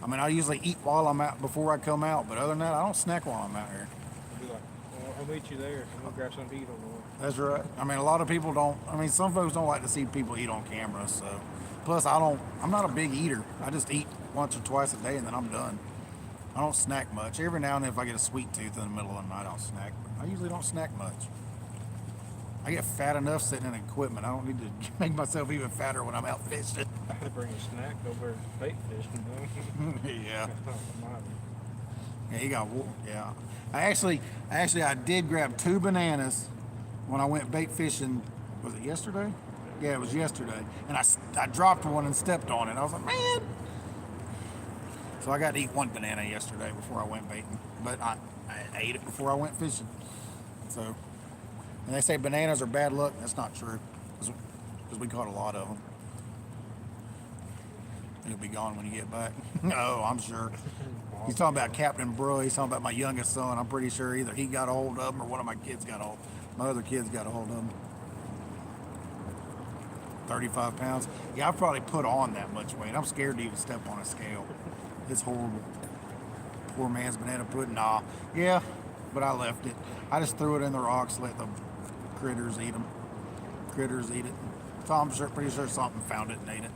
I mean, I usually eat while I'm out before I come out, but other than that, I don't snack while I'm out here. I'll be like, well, I'll meet you there. I'm gonna grab something to eat on the way. That's right. I mean, a lot of people don't. I mean, some folks don't like to see people eat on camera. So, plus, I'm not a big eater. I just eat once or twice a day and then I'm done. I don't snack much. Every now and then, if I get a sweet tooth in the middle of the night, I'll snack. But I usually don't snack much. I get fat enough sitting in equipment. I don't need to make myself even fatter when I'm out fishing. I had to bring a snack over bait fishing, though. Yeah. Yeah, he got. Yeah. I did grab 2 bananas when I went bait fishing. Was it yesterday? Yeah, it was yesterday. And I dropped one and stepped on it. I was like, man. So I got to eat 1 banana yesterday before I went baiting. But I ate it before I went fishing. So, and they say bananas are bad luck. That's not true. Because we caught a lot of them. It'll be gone when you get back. Oh, I'm sure. He's talking about Captain Bro. He's talking about my youngest son. I'm pretty sure either he got a hold of them or one of my kids got a hold. My other kids got a hold of them. 35 pounds. Yeah, I've probably put on that much weight. I'm scared to even step on a scale. It's horrible. Poor man's banana pudding. Nah. Yeah, but I left it. I just threw it in the rocks, let the critters eat them. Critters eat it. So I'm pretty sure something found it and ate it.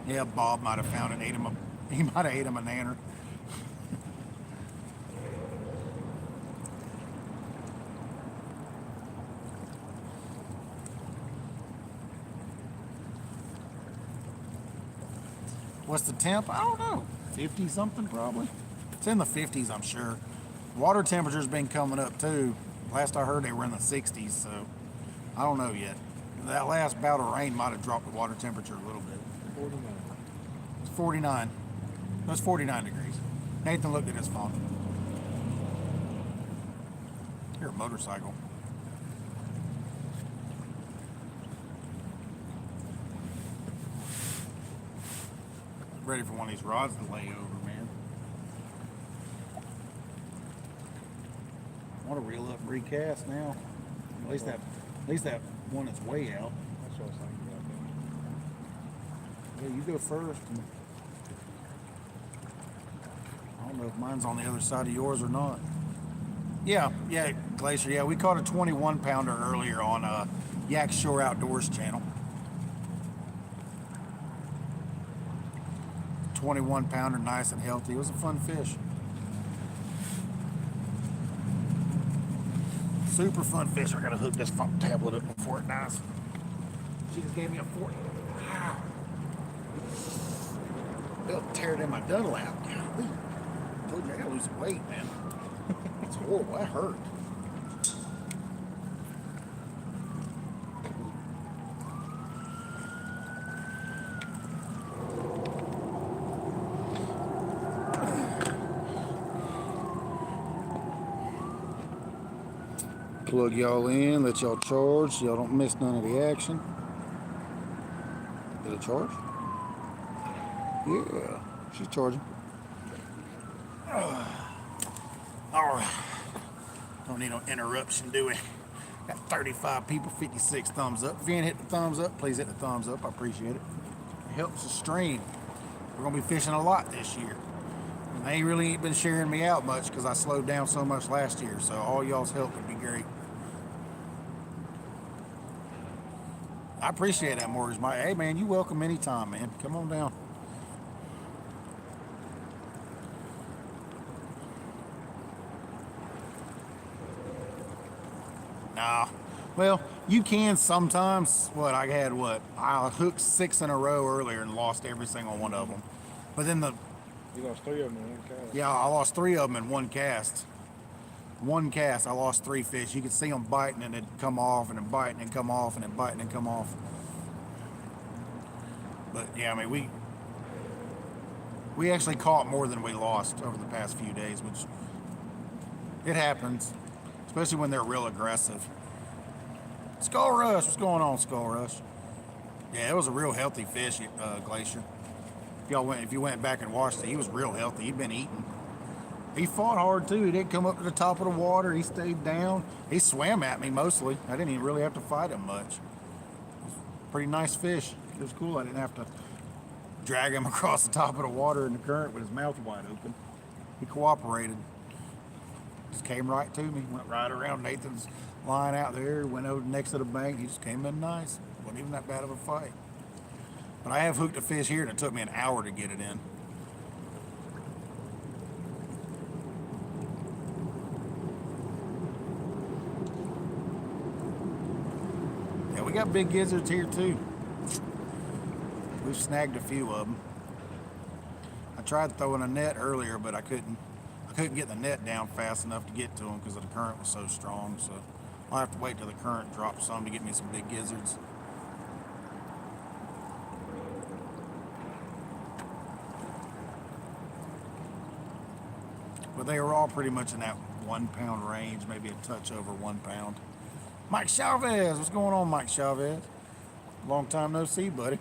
Yeah, Bob might have found it and ate him. He might have ate him a nanner. What's the temp? I don't know. 50 something probably. It's in the 50s, I'm sure. Water temperature's been coming up too. Last I heard they were in the 60s, so I don't know yet. That last bout of rain might have dropped the water temperature a little bit. 49. It's 49. It was 49 degrees. Nathan looked at his phone. Here, a motorcycle. Ready for one of these rods to lay over, man. I want to reel up and recast now. At least that one that's way out. That's what I was thinking about. Yeah, you go first. And I don't know if mine's on the other side of yours or not. Yeah, Glacier. Yeah, we caught a 21 pounder earlier on Yak Shore Outdoors channel. 21 pounder, nice and healthy. It was a fun fish. Super fun fish. I gotta hook this phone tablet up before it dies. She just gave me a 40. Wow. It'll tear it in my Dunlap. Golly. I told you I gotta lose some weight, man. It's horrible. That hurt. Plug y'all in, let y'all charge so y'all don't miss none of the action. Did it charge? Yeah, she's charging. Alright. Don't need no interruption, do we? Got 35 people, 56 thumbs up. If you ain't hit the thumbs up, please hit the thumbs up. I appreciate it. It helps the stream. We're gonna be fishing a lot this year. And they really ain't been sharing me out much because I slowed down so much last year. So all y'all's help would be great. I appreciate that mortgage, Mike. Hey, man, you welcome anytime, man. Come on down. Nah. Well, you can sometimes. What I had, what I hooked 6 in a row earlier and lost every single one of them. But then You lost 3 of them in one cast. yeah, I lost 3 of them in one cast. One cast, I lost 3 fish. You could see them biting and it'd come off, and then biting and come off, and then biting and come off. But yeah, I mean, we actually caught more than we lost over the past few days, which it happens, especially when they're real aggressive. Skull Rush, what's going on, Skull Rush? Yeah, it was a real healthy fish, Glacier. If you went back and watched it, he was real healthy. He'd been eating. He fought hard too. He didn't come up to the top of the water. He stayed down. He swam at me mostly. I didn't even really have to fight him much. Pretty nice fish. It was cool. I didn't have to drag him across the top of the water in the current with his mouth wide open. He cooperated. Just came right to me. Went right around Nathan's line out there. Went over next to the bank. He just came in nice. Wasn't even that bad of a fight. But I have hooked a fish here and it took me an hour to get it in. Yeah, we got big gizzards here too. We've snagged a few of them. I tried throwing a net earlier, but I couldn't get the net down fast enough to get to them because the current was so strong. So I'll have to wait till the current drops some to get me some big gizzards. But they were all pretty much in that 1 pound range, maybe a touch over 1 pound. Mike Chavez, what's going on, Mike Chavez? Long time no see, buddy.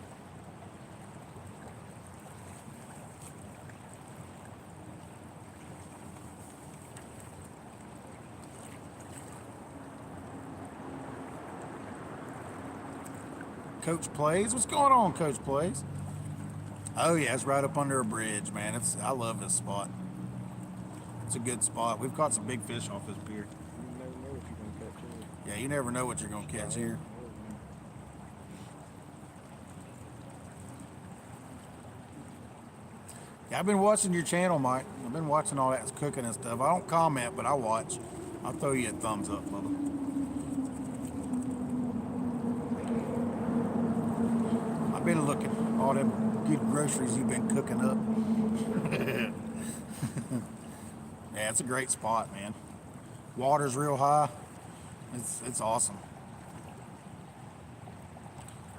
Coach Plays, what's going on, Coach Plays? Oh yeah, it's right up under a bridge, man. I love this spot. It's a good spot. We've caught some big fish off this pier. You never know what you're going to catch here. Yeah, you never know what you're going to catch here. Yeah, I've been watching your channel, Mike. I've been watching all that cooking and stuff. I don't comment, but I watch. I'll throw you a thumbs up, Bubba. I've been looking all them good groceries you've been cooking up. Yeah, it's a great spot, man. Water's real high. It's awesome.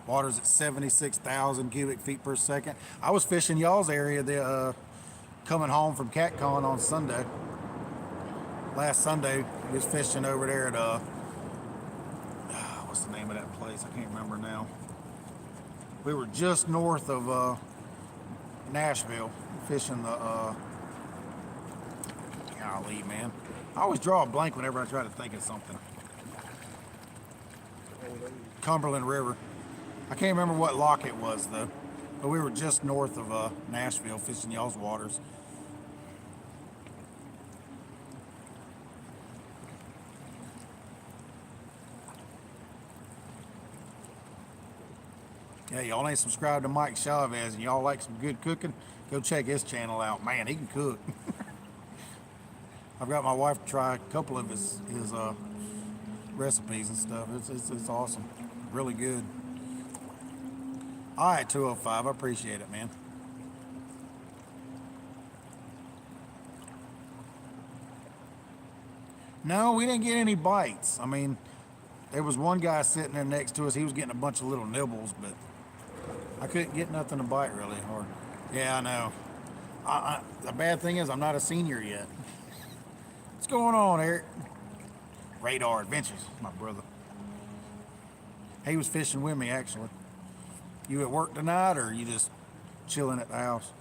Water's at 76,000 cubic feet per second. I was fishing y'all's area coming home from CatCon on Sunday. Last Sunday, we was fishing over there at what's the name of that place? I can't remember now. We were just north of Nashville, fishing the golly, man. I always draw a blank whenever I try to think of something. Cumberland River. I can't remember what lock it was though, but we were just north of Nashville fishing y'all's waters. Yeah, y'all ain't subscribed to Mike Chavez and y'all like some good cooking, go check his channel out. Man, he can cook. I've got my wife to try a couple of his recipes and stuff. It's awesome. Really good. All right, 205. I appreciate it, man. No, we didn't get any bites. I mean, there was one guy sitting there next to us. He was getting a bunch of little nibbles, but I couldn't get nothing to bite really hard. Yeah, I know. The bad thing is I'm not a senior yet. What's going on, Eric? Radar Adventures, my brother. He was fishing with me, actually. You at work tonight, or are you just chilling at the house?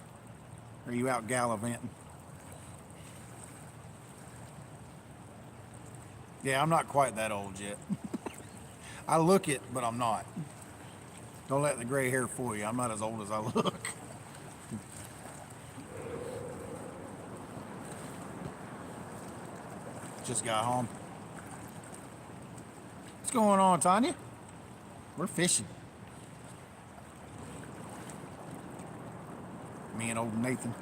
Or are you out gallivanting? Yeah, I'm not quite that old yet. I look it, but I'm not. Don't let the gray hair fool you. I'm not as old as I look. Just got home. What's going on, Tanya? We're fishing. me and old Nathan.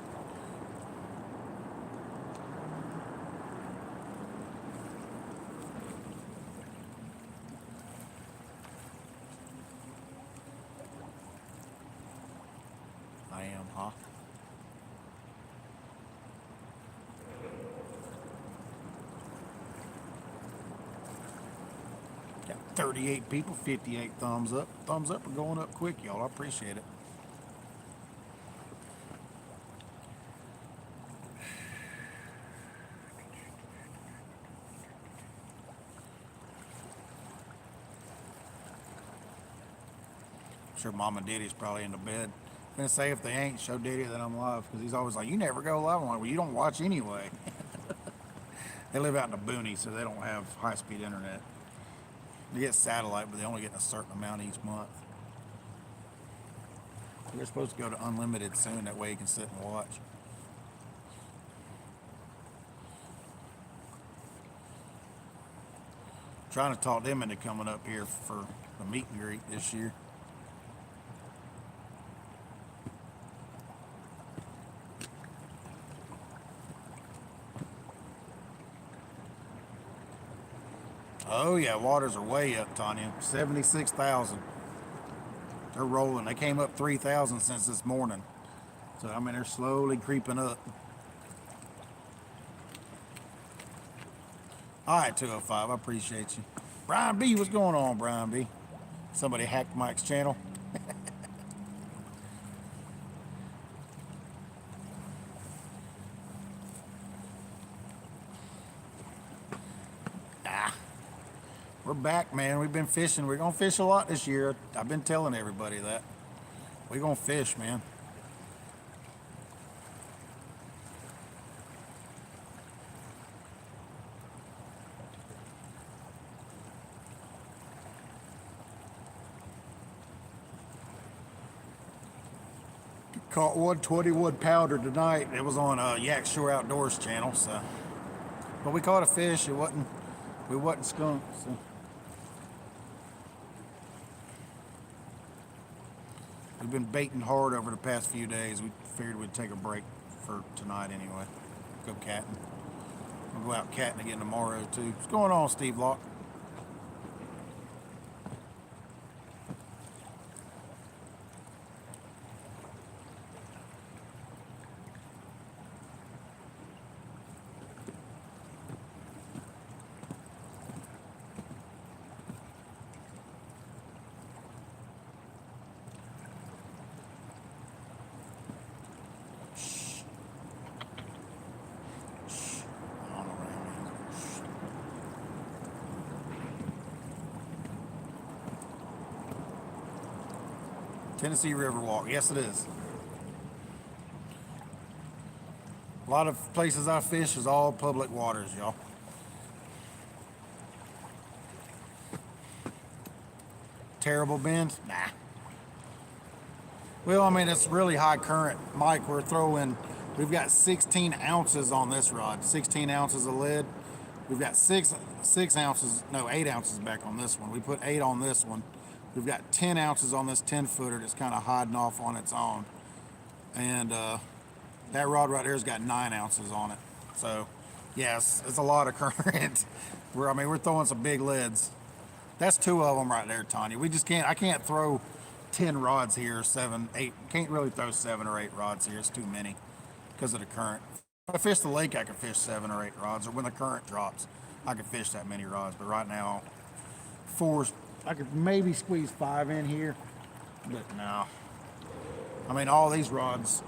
I am, huh? Got 38 people, 58 thumbs up. Thumbs up are going up quick, y'all. I appreciate it. I'm sure Mom and Daddy's probably in the bed. I'm gonna say if they ain't, show Daddy that I'm live, because he's always like, you never go live. I'm like, well, you don't watch anyway. They live out in the boonies, so they don't have high-speed internet. They get satellite, but they only get a certain amount each month. They're supposed to go to unlimited soon. That way you can sit and watch. Trying to talk them into coming up here for the meet and greet this year. Oh yeah, waters are way up, Tanya. 76,000. They're rolling. They came up 3,000 since this morning. So I mean, they're slowly creeping up. All right, 205. I appreciate you. Brian B, what's going on, Brian B? Somebody hacked Mike's channel. We're back, man. We've been fishing. We're going to fish a lot this year. I've been telling everybody that. We're going to fish, man. Caught 120 wood powder tonight. It was on Yak Shore Outdoors channel, so. But we caught a fish. We wasn't skunked, so. We've been baiting hard over the past few days. We figured we'd take a break for tonight anyway. Go catting. We'll go out catting again tomorrow too. What's going on, Steve Locke? Tennessee Riverwalk. Yes, it is. A lot of places I fish is all public waters, y'all. Terrible bends? Nah. Well, I mean, it's really high current. Mike, we've got 16 ounces on this rod, 16 ounces of lead. We've got 8 ounces back on this one. We put 8 on this one. We've got 10 ounces on this 10-footer that's kind of hiding off on its own. And that rod right there has got 9 ounces on it. So, yes, it's a lot of current. We're throwing some big leads. That's 2 of them right there, Tanya. I can't throw 10 rods here, 7, 8. Can't really throw 7 or 8 rods here. It's too many because of the current. If I fish the lake, I can fish 7 or 8 rods. Or when the current drops, I can fish that many rods. But right now, 4, I could maybe squeeze 5 in here. But no. I mean, all these rods,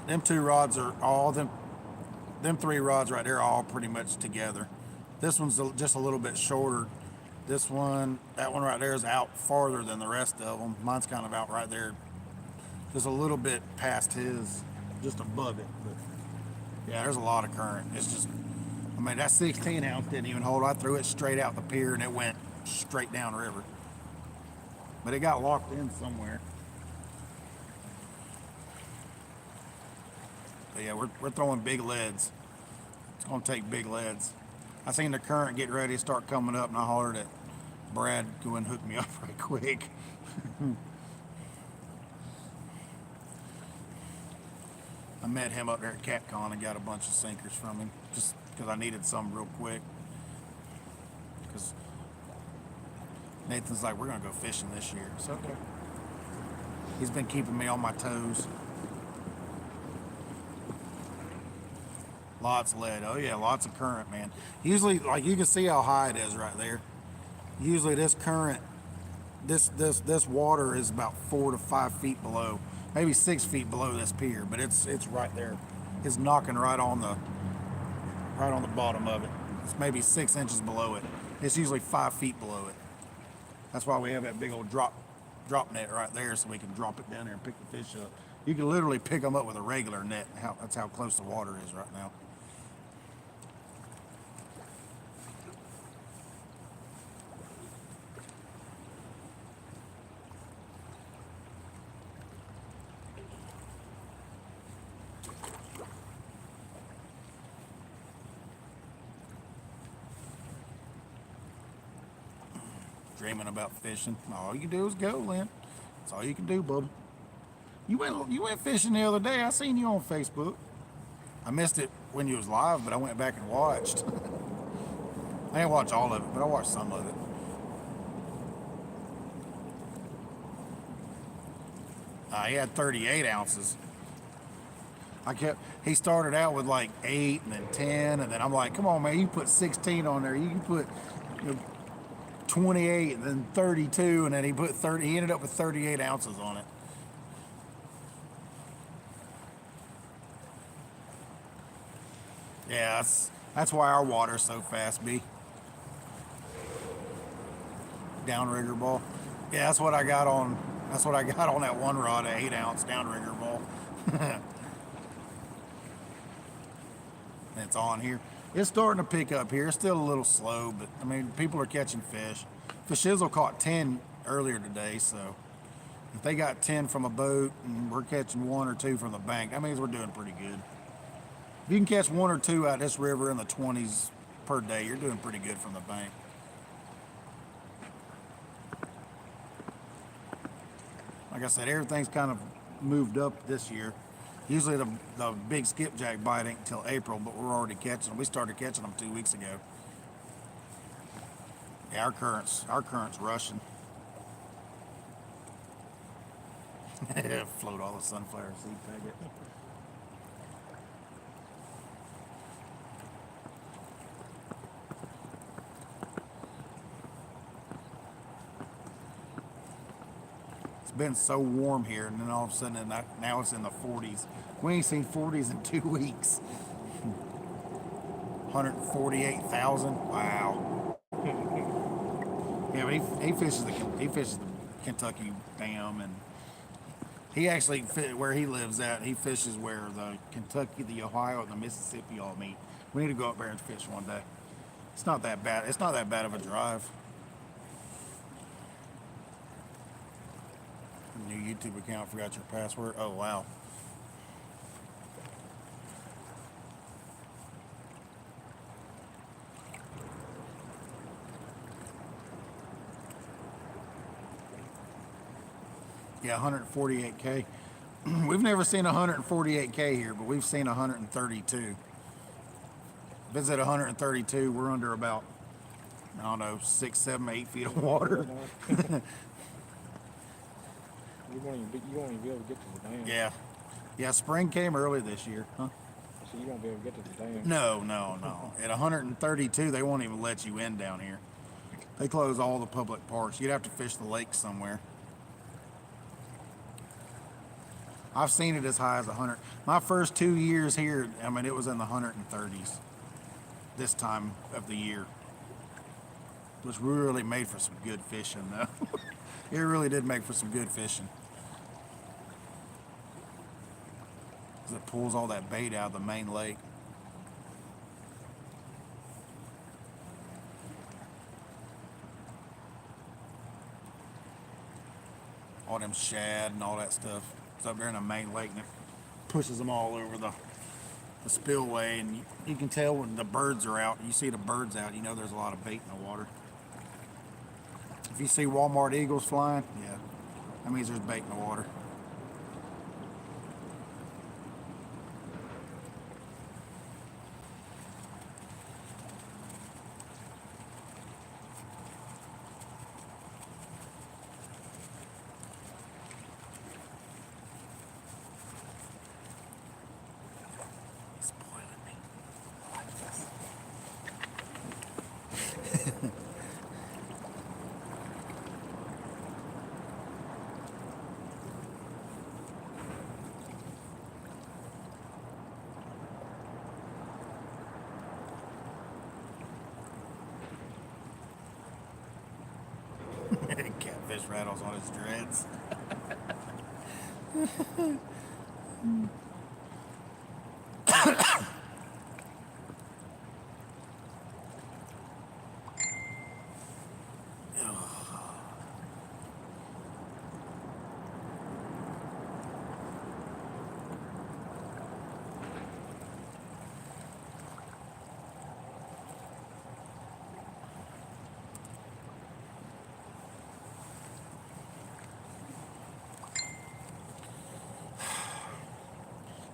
them 2 rods are all, them 3 rods right there are all pretty much together. This one's just a little bit shorter. That one right there is out farther than the rest of them. Mine's kind of out right there, just a little bit past his, just above it. But yeah, there's a lot of current. It's just, I mean, that 16 ounce didn't even hold. I threw it straight out the pier and it went straight down river. But it got locked in somewhere. But yeah, we're throwing big leads. It's gonna take big leads. I seen the current get ready to start coming up and I hollered at Brad, go and hook me up right quick. I met him up there at Cattin and got a bunch of sinkers from him just because I needed some real quick. Because Nathan's like, we're gonna go fishing this year. So okay. He's been keeping me on my toes. Lots of lead. Oh yeah, lots of current, man. Usually, like you can see how high it is right there. Usually this current, this water is about 4 to 5 feet below, maybe 6 feet below this pier, but it's right there. It's knocking right on the bottom of it. It's maybe 6 inches below it. It's usually 5 feet below it. That's why we have that big old drop net right there, so we can drop it down there and pick the fish up. You can literally pick them up with a regular net. That's how close the water is right now. Dreaming about fishing. All you do is go, Lynn. That's all you can do, bub. You went fishing the other day. I seen you on Facebook. I missed it when you was live, but I went back and watched. I didn't watch all of it, but I watched some of it. He had 38 ounces. He started out with like 8 and then 10, and then I'm like, come on, man, you put 16 on there. You can put 28 and then 32, and then he put 30. He ended up with 38 ounces on it. Yeah, that's why our water's so fast, B. Downrigger ball. Yeah, that's what I got on. That's what I got on that one rod, an 8-ounce downrigger ball. And it's on here. It's starting to pick up here. It's still a little slow, but I mean, people are catching fish. The Shizzle caught 10 earlier today, so if they got 10 from a boat and we're catching 1 or 2 from the bank, that means we're doing pretty good. If you can catch 1 or 2 out this river in the 20s per day, you're doing pretty good from the bank. Like I said, everything's kind of moved up this year. Usually the big skipjack bite ain't until April, but we're already catching them. We started catching them 2 weeks ago. Yeah, our current's rushing. Float all the sunflower seed packet. It's been so warm here, and then all of a sudden, now it's in the 40s. We ain't seen 40s in 2 weeks. 148,000. Wow. Yeah, but he fishes the Kentucky Dam, and he actually where he lives at. He fishes where the Kentucky, the Ohio, and the Mississippi all meet. We need to go up there and fish one day. It's not that bad. It's not that bad of a drive. New YouTube account, forgot your password. Oh wow. Yeah, 148K. We've never seen 148K here, but we've seen 132. If it's at 132, we're under about, I don't know, 6, 7, 8 feet of water. You won't even be able to get to the dam. Yeah. Yeah, spring came early this year, huh? So you won't be able to get to the dam. No. At 132, they won't even let you in down here. They close all the public parks. You'd have to fish the lake somewhere. I've seen it as high as 100. My first 2 years here, I mean, it was in the 130s this time of the year. It was really made for some good fishing, though. It really did make for some good fishing. Because it pulls all that bait out of the main lake. All them shad and all that stuff. It's up there in the main lake, and it pushes them all over the spillway, and you can tell when the birds are out. You see the birds out, you know there's a lot of bait in the water. If you see Walmart eagles flying, yeah, that means there's bait in the water. Catfish rattles on his dreads.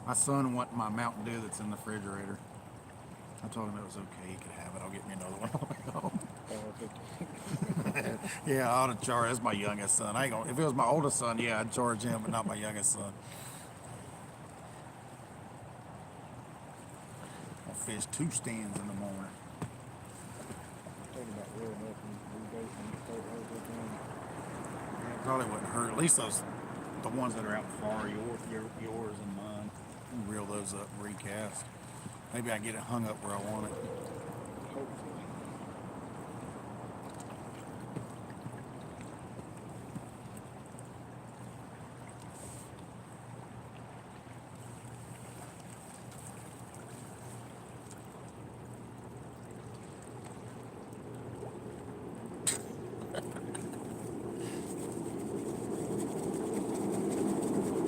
My son wants my Mountain Dew that's in the refrigerator. I told him it was okay, he could have it. I'll get me another one on the way home. Oh, it's okay. Yeah, I ought to charge. That's my youngest son. I ain't gonna, if it was my oldest son, yeah, I'd charge him, but not my youngest son. I'll fish 2 stands in the morning. Talking about reeling up and rebaiting and start over again. Yeah, it probably wouldn't hurt. At least those, the ones that are out far, yours and mine. You can reel those up, recast. Maybe I get it hung up where I want it. Hopefully.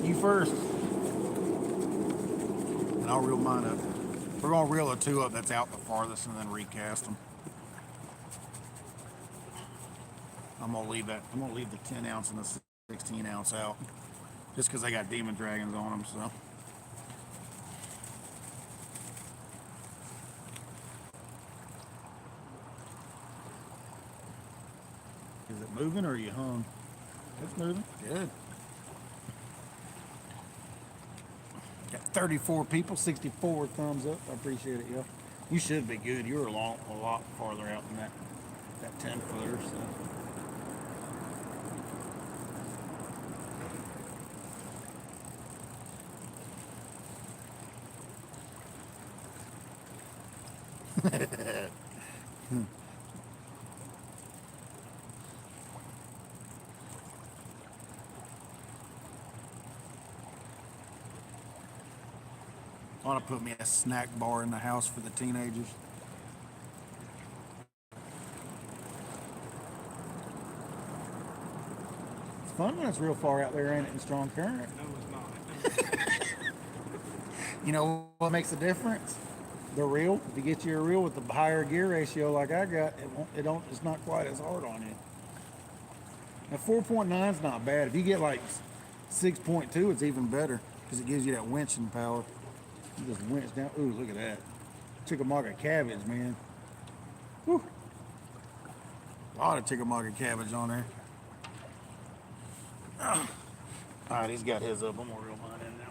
You first. And I'll reel mine up. We're going to reel the 2 up that's out the farthest and then recast them. I'm going to leave that. I'm going to leave the 10 ounce and the 16 ounce out. Just because they got demon dragons on them, so. Is it moving or are you hung? It's moving. Good. Got 34 people, 64 thumbs up. I appreciate it, yo. You should be good. You're a lot farther out than that 10 footer. So. I want to put me a snack bar in the house for the teenagers. It's fun when it's real far out there, ain't it, in strong current? No, it's not. You know what makes the difference? The reel. If you get you a reel with the higher gear ratio like I got, it's not quite as hard on you. Now 4.9 is not bad. If you get like 6.2, it's even better because it gives you that winching power. You just winch down. Ooh, look at that. Chickamauga cabbage, man. Whew. A lot of Chickamauga cabbage on there. All right, he's got his up. I'm gonna reel mine in now.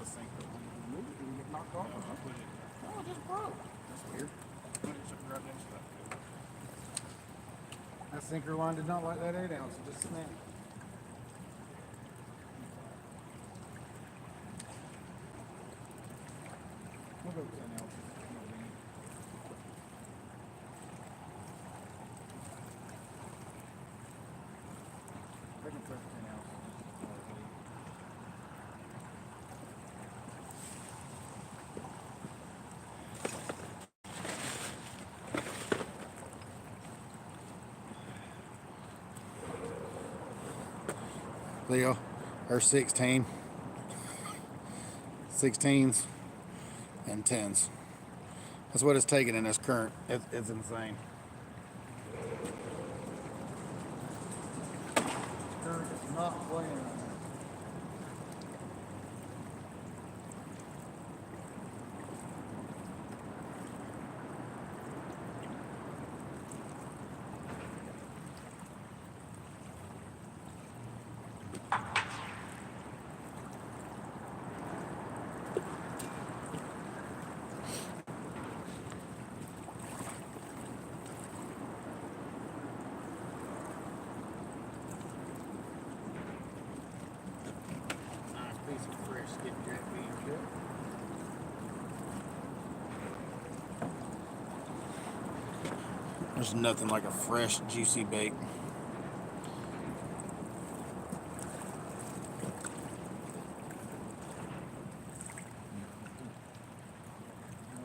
a sinker line. Did it get knocked off or something? No, it just broke. That's weird. Put it right next to that. That sinker line did not like that 8 ounce. It just snapped. We'll go 10 ounces. I can press 10 ounces. Leo, or 16, 16s, and 10s. That's what it's taking in this current. It's insane. Current is not playing right now. Nice piece of fresh skipjack bean chip. There's nothing like a fresh, juicy bake.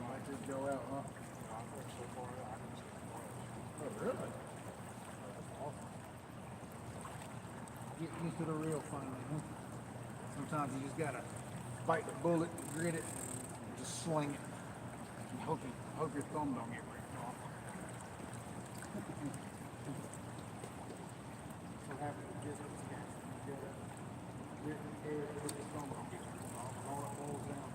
Might just go out, huh? Oh, really? That's awesome. Get used to the real finally, huh? Sometimes you just gotta bite the bullet, grit it, and just sling it. And hope your thumb don't get ripped off. What happened to just you gotta grit and tear it, hope your thumb don't get ripped off. All it boils down to.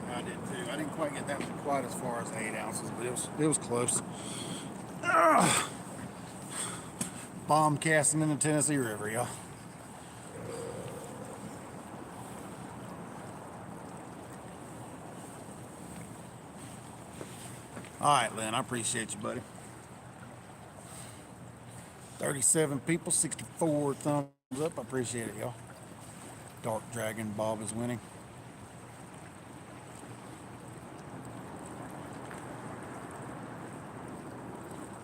I did too. I didn't quite get that one quite as far as 8 ounces, but it was close. Bomb casting in the Tennessee River, y'all. All right, Lynn, I appreciate you, buddy. 37 people, 64 thumbs up. I appreciate it, y'all. Dark Dragon Bob is winning.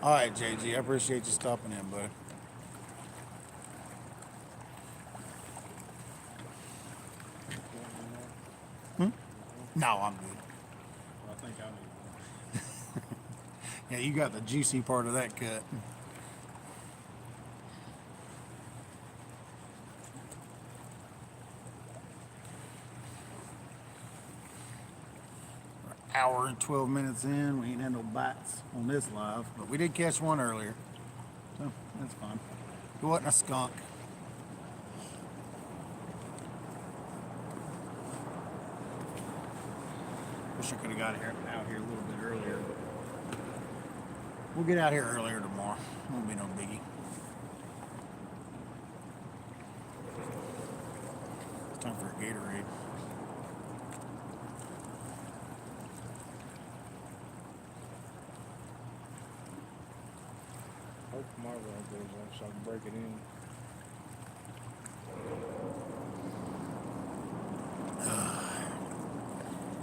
All right, JG, I appreciate you stopping in, buddy. No, I'm good. I think I need Yeah, you got the juicy part of that cut. Hour and 12 minutes in, we ain't had no bites on this live, but we did catch one earlier, so that's fine. It wasn't a skunk. Wish I could have got out here a little bit earlier, but we'll get out here earlier tomorrow. Won't be no biggie. It's time for a Gatorade. hope my run goes on so I can break it in.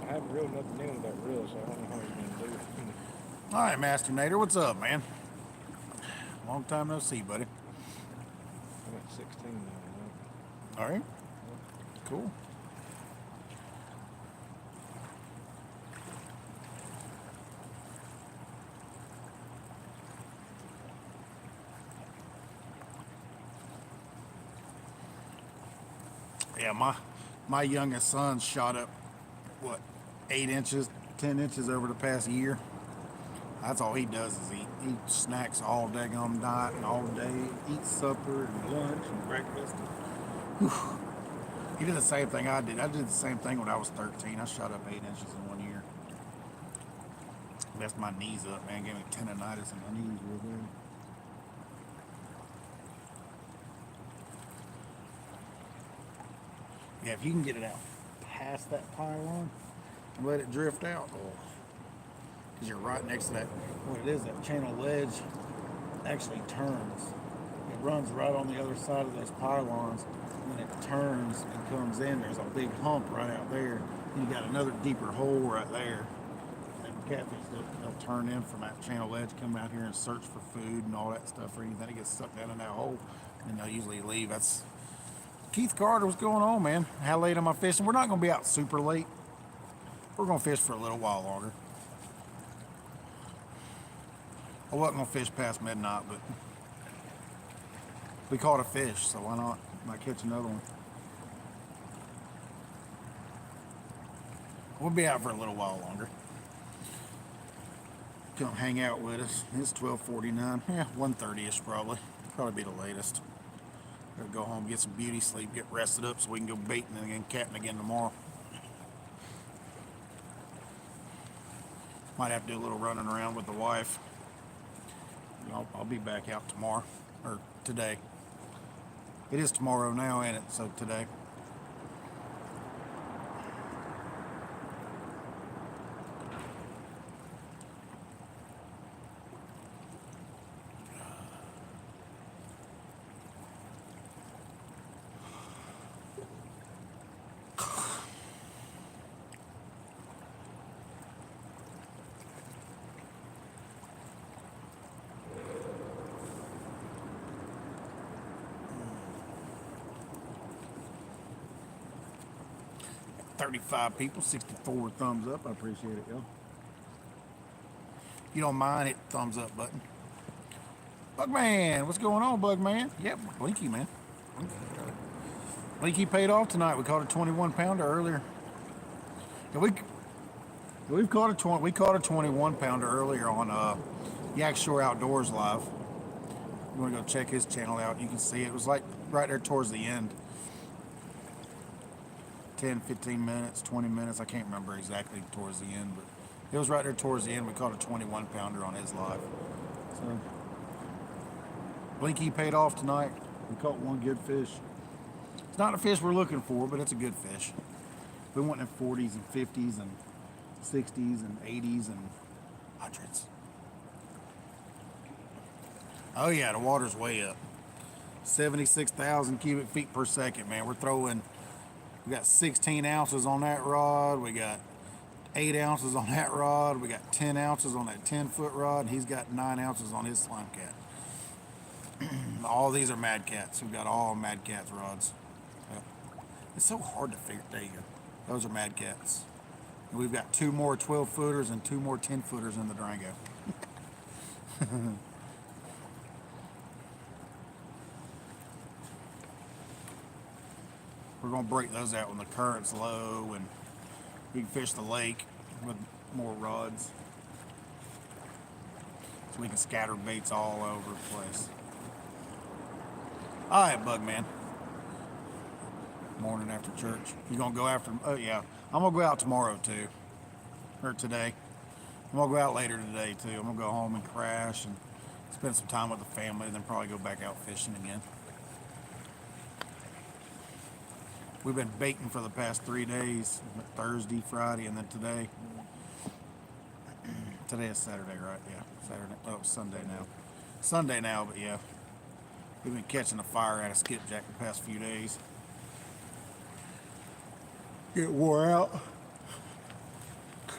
I haven't reeled nothing in with that reel, so I don't know how he's going to do it. All right, Master Nader, what's up, man? Long time no see, buddy. I'm at 16 now. All right, cool. Yeah, my youngest son shot up, what, 8 inches, 10 inches over the past year. That's all he does is eat. He snacks all daggone night and all day, eats supper and lunch and breakfast. He did the same thing I did. I did the same thing when I was 13. I shot up 8 inches in 1 year. Messed my knees up, man. Gave me tendonitis in my knees real good. Yeah, if you can get it out past that pylon and let it drift out, because you're right next to that, what it is, that channel ledge actually turns. It runs right on the other side of those pylons. When it turns and comes in, there's a big hump right out there. And you got another deeper hole right there. And catfish, they'll turn in from that channel ledge, come out here and search for food and all that stuff or anything. It gets sucked down in that hole, and they'll usually leave. That's Keith Carter, what's going on, man? How late am I fishing? We're not going to be out super late. We're going to fish for a little while longer. I wasn't going to fish past midnight, but we caught a fish, so why not? Might catch another one. We'll be out for a little while longer. Come hang out with us. It's 12:49. Yeah, 1:30ish probably. Probably be the latest. Gotta go home, get some beauty sleep, get rested up so we can go baiting again, catting again tomorrow. Might have to do a little running around with the wife. I'll be back out tomorrow, or today. It is tomorrow now, ain't it? So today. $35 people, 64 thumbs up. I appreciate it, y'all. If you don't mind, hit the thumbs up button. Bugman, what's going on, Bugman? Yep, Blinky, man. Blinky paid off tonight. We caught a 21 pounder earlier. Yeah, we caught a 21 pounder earlier on Yak Shore Outdoors Live. You want to go check his channel out? You can see it was like right there towards the end. 10, 15 minutes, 20 minutes. I can't remember exactly towards the end, but it was right there towards the end. We caught a 21 pounder on his live. So Blinky paid off tonight. We caught one good fish. It's not a fish we're looking for, but it's a good fish. We went in 40s and 50s and 60s and 80s and Hundreds. Oh yeah, the water's way up. 76,000 cubic feet per second, man. We got 16 ounces on that rod. We got 8 ounces on that rod. We got 10 ounces on that 10-foot rod. And he's got 9 ounces on his slime cat. All these are Mad Cats. We've got all Mad Cats rods. Yep. It's so hard to figure. There you go. Those are Mad Cats. And we've got 2 more 12-footers and 2 more 10-footers in the Durango. We're going to break those out when the current's low and we can fish the lake with more rods. So we can scatter baits all over the place. All right, Bugman. Morning after church. You gonna go after? Oh yeah, I'm gonna go out tomorrow too, or today. I'm gonna go out later today too. I'm gonna go home and crash and spend some time with the family, and then probably go back out fishing again. We've been baiting for the past 3 days: Thursday, Friday, and then today. Today is Saturday, right? Yeah, Saturday. Oh, it's Sunday now. Sunday now, but yeah. We've been catching a fire out of skipjack the past few days. Get wore out.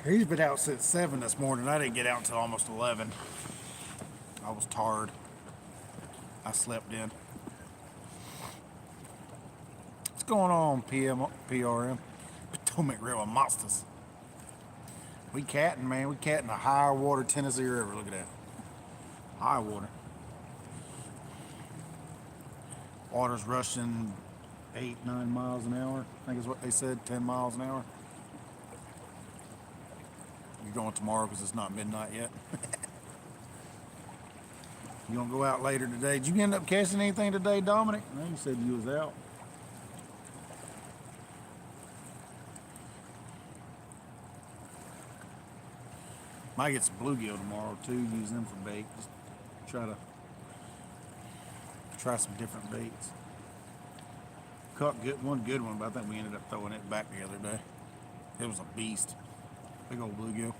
He's been out since 7 this morning. I didn't get out until almost 11. I was tired. I slept in. What's going on, PRM? Potomac River Monsters. We catting, man. We catting the high water Tennessee River. Look at that. High water. Water's rushing 8-9 miles an hour. I think is what they said, 10 miles an hour. You're going tomorrow because it's not midnight yet. You gonna go out later today? Did you end up catching anything today, Dominic? No, you said you was out. Might get some bluegill tomorrow too. Use them for bait. Just try some different baits. Caught one good one, but I think we ended up throwing it back the other day. It was a beast. Big old bluegill.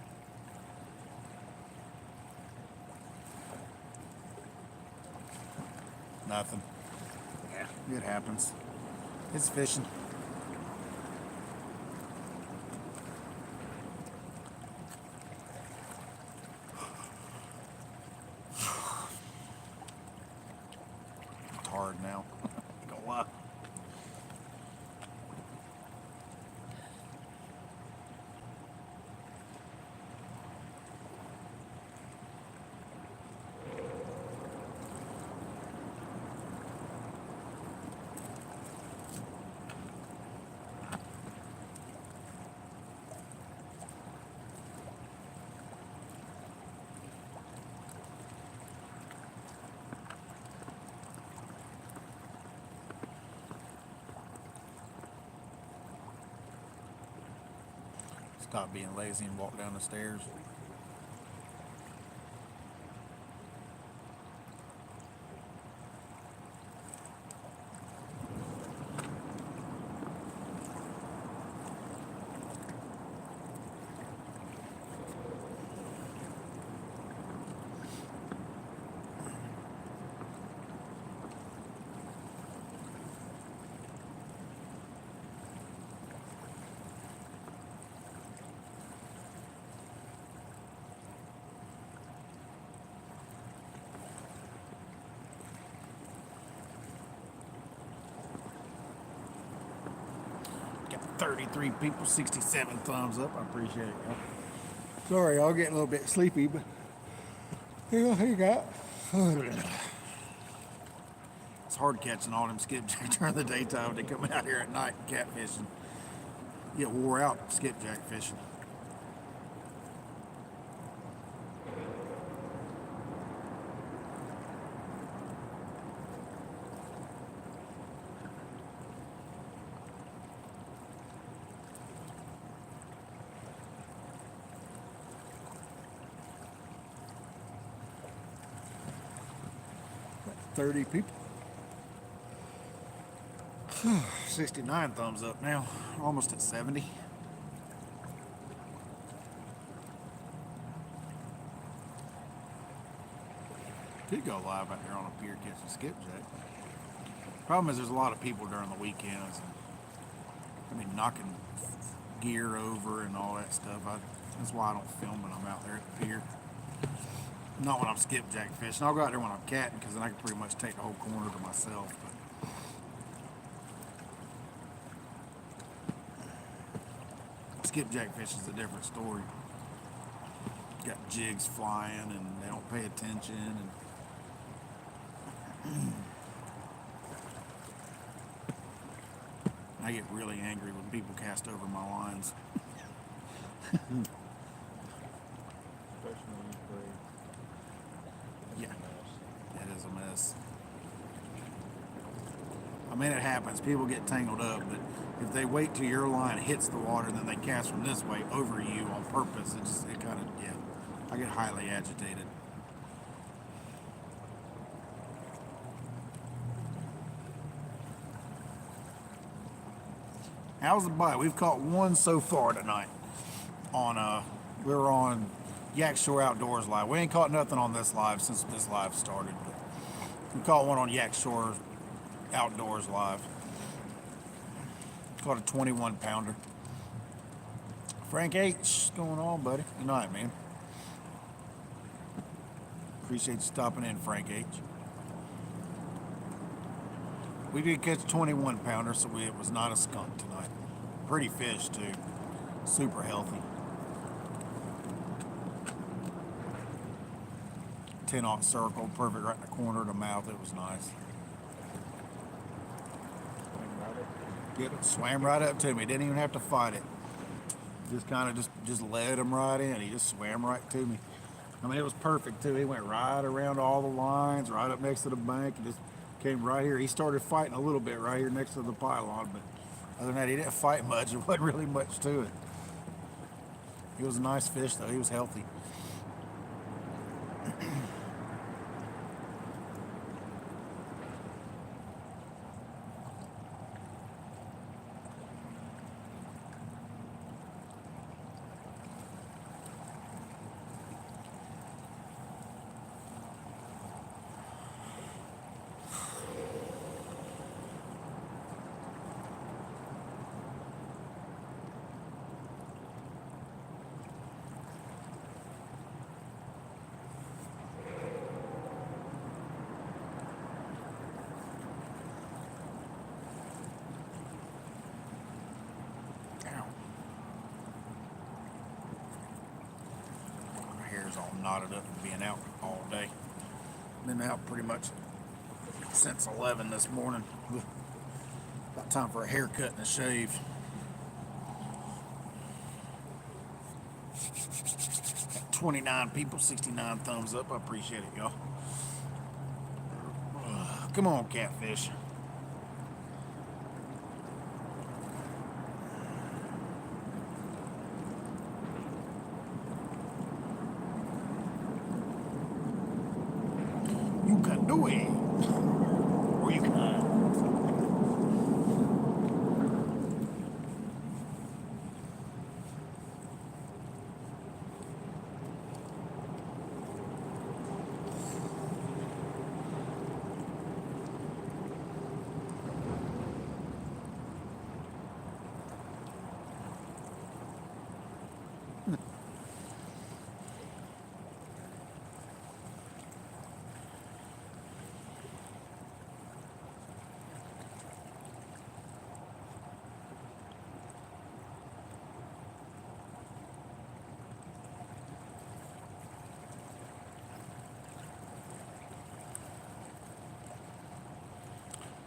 Nothing. Yeah, it happens. It's fishing. It's hard now. Gonna lie. Stop being lazy and walk down the stairs. Got 33 people, 67 thumbs up. I appreciate it, y'all. Sorry, I'll get a little bit sleepy, but here you got. It's hard catching all them skipjack during the daytime. They come out here at night catfishing. Get wore out skipjack fishing. Got 30 people. 69 thumbs up now. Almost at 70. Could go live out there on a pier catching skipjack. Problem is, there's a lot of people during the weekends. And, I mean, knocking gear over and all that stuff. That's why I don't film when I'm out there at the pier. Not when I'm skipjack fishing. I'll go out there when I'm catting because then I can pretty much take the whole corner to myself. But skipjack fishing is a different story. Got jigs flying and they don't pay attention. And I get really angry when people cast over my lines. Especially when you braid. Yeah, that is a mess. I mean, it happens. People get tangled up, but if they wait till your line hits the water and then they cast from this way over you on purpose, it kind of, yeah, I get highly agitated. How's the bite? We've caught one so far tonight. We were on Yak Shore Outdoors Live. We ain't caught nothing on this live since this live started, but we caught one on Yak Shore Outdoors Live. Caught a 21 pounder. Frank H, what's going on, buddy? Good night, man. Appreciate you stopping in, Frank H. We did catch a 21 pounder, so it was not a skunk tonight. Pretty fish too. Super healthy. 10-aught circle, perfect right in the corner of the mouth. It was nice. It swam right up to me. Didn't even have to fight it. Just kind of just led him right in. He just swam right to me. I mean, it was perfect too. He went right around all the lines, right up next to the bank, and just came right here. He started fighting a little bit right here next to the pylon, but other than that, he didn't fight much. There wasn't really much to it. He was a nice fish though. He was healthy. All knotted up and being out all day. Been out pretty much since 11 this morning. About time for a haircut and a shave. Got 29 people, 69 thumbs up. I appreciate it, y'all. Come on, catfish. You can do it. Or you can.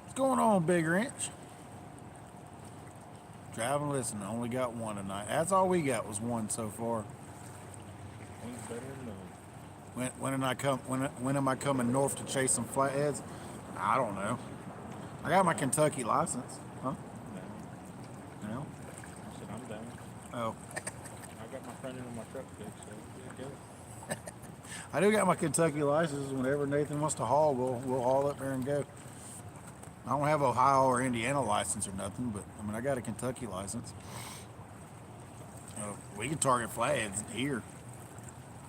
What's going on, Big Wrench? Driving, listen, only got one tonight. That's all we got was one so far. One's better than none. When am I coming north to chase some flatheads? I don't know. I got my Kentucky license. Huh? No. No? I said I'm down. Oh. I got my front end of my truck fixed, so there you go. I do got my Kentucky license. Whenever Nathan wants to haul, we'll haul up there and go. I don't have Ohio or Indiana license or nothing, but I mean I got a Kentucky license. We can target flatheads here.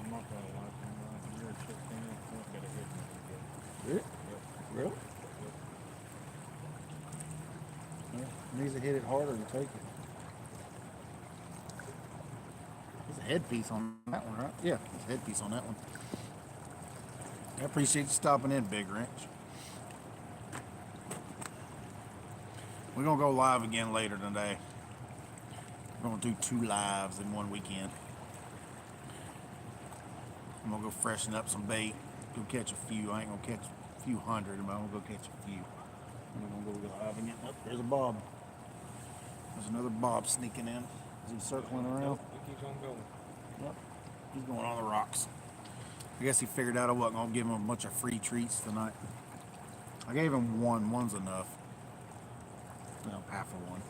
I'm not gonna lie to you, you're a chick thing, you don't get a hit Really? Really? Yeah, needs to hit it harder to take it. There's a headpiece on that one, right? Yeah, there's a headpiece on that one. I appreciate you stopping in, Big Wrench. We're going to go live again later today. We're going to do 2 lives in one weekend. I'm going to go freshen up some bait. Go catch a few. I ain't going to catch a few hundred, but I'm going to go catch a few. We're going to go live again. Oh, there's a bob. There's another bob sneaking in. Is he circling around? Nope, he keeps on going. Yep. He's going on the rocks. I guess he figured out I wasn't going to give him a bunch of free treats tonight. I gave him one. One's enough. No, half of one.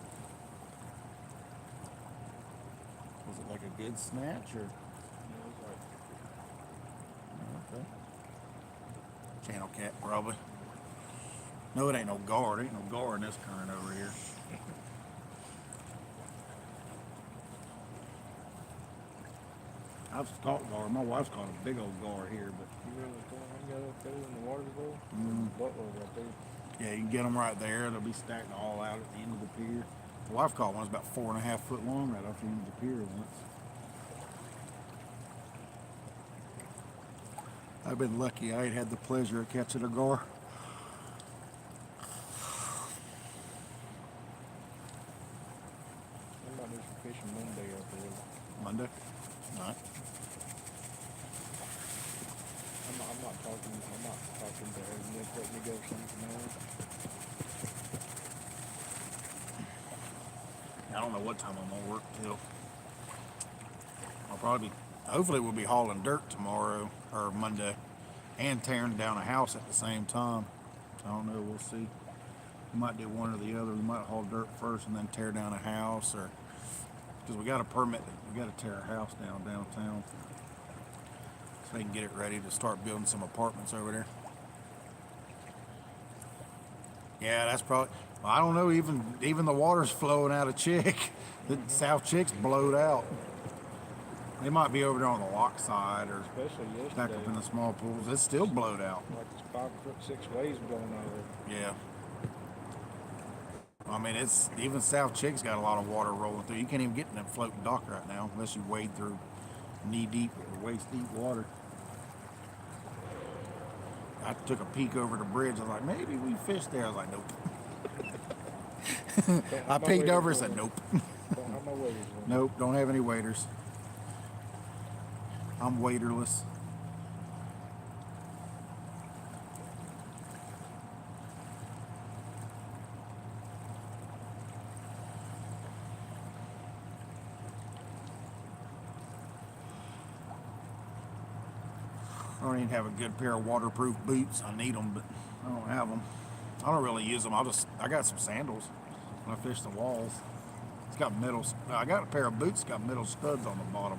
Was it like a good snatch or? Okay. Channel cat, probably. No, it ain't no guard. Ain't no guard in this current over here. I've caught guard. My wife's caught a big old guard here, but You really got up there in the water bowl? Butler right there. yeah, you can get them right there. They'll be stacked all out at the end of the pier. My wife caught one that's about 4.5 foot long right off the end of the pier once. I've been lucky. I ain't had the pleasure of catching a gar. I'm about to do some fishing Monday up there. Monday? Alright. I'm not talking to her. Nick let me go something else. I don't know what time I'm gonna work till. I'll probably hopefully we'll be hauling dirt tomorrow or Monday and tearing down a house at the same time. I don't know, we'll see. We might do one or the other. We might haul dirt first and then tear down a house, or because we got a permit, we got to tear a house down downtown so they can get it ready to start building some apartments over there. Yeah, that's probably. Well, I don't know. Even the water's flowing out of Chick. The South Chick's blowed out. They might be over there on the lock side or Especially back yesterday. up in the small pools. It's still blowed out. Like this 5'6" waves blowing over. Yeah. I mean, it's even South Chick's got a lot of water rolling through. You can't even get in that floating dock right now unless you wade through knee deep or waist deep water. I took a peek over the bridge. I was like, maybe we fished there. I was like, nope. I peeked over and said, nope. Don't have my waders on. Nope, don't have any waders. I'm waderless. I don't even have a good pair of waterproof boots. I need them, but I don't have them. I don't really use them. I got some sandals when I fish the walls. It's got I got a pair of boots got metal studs on the bottom.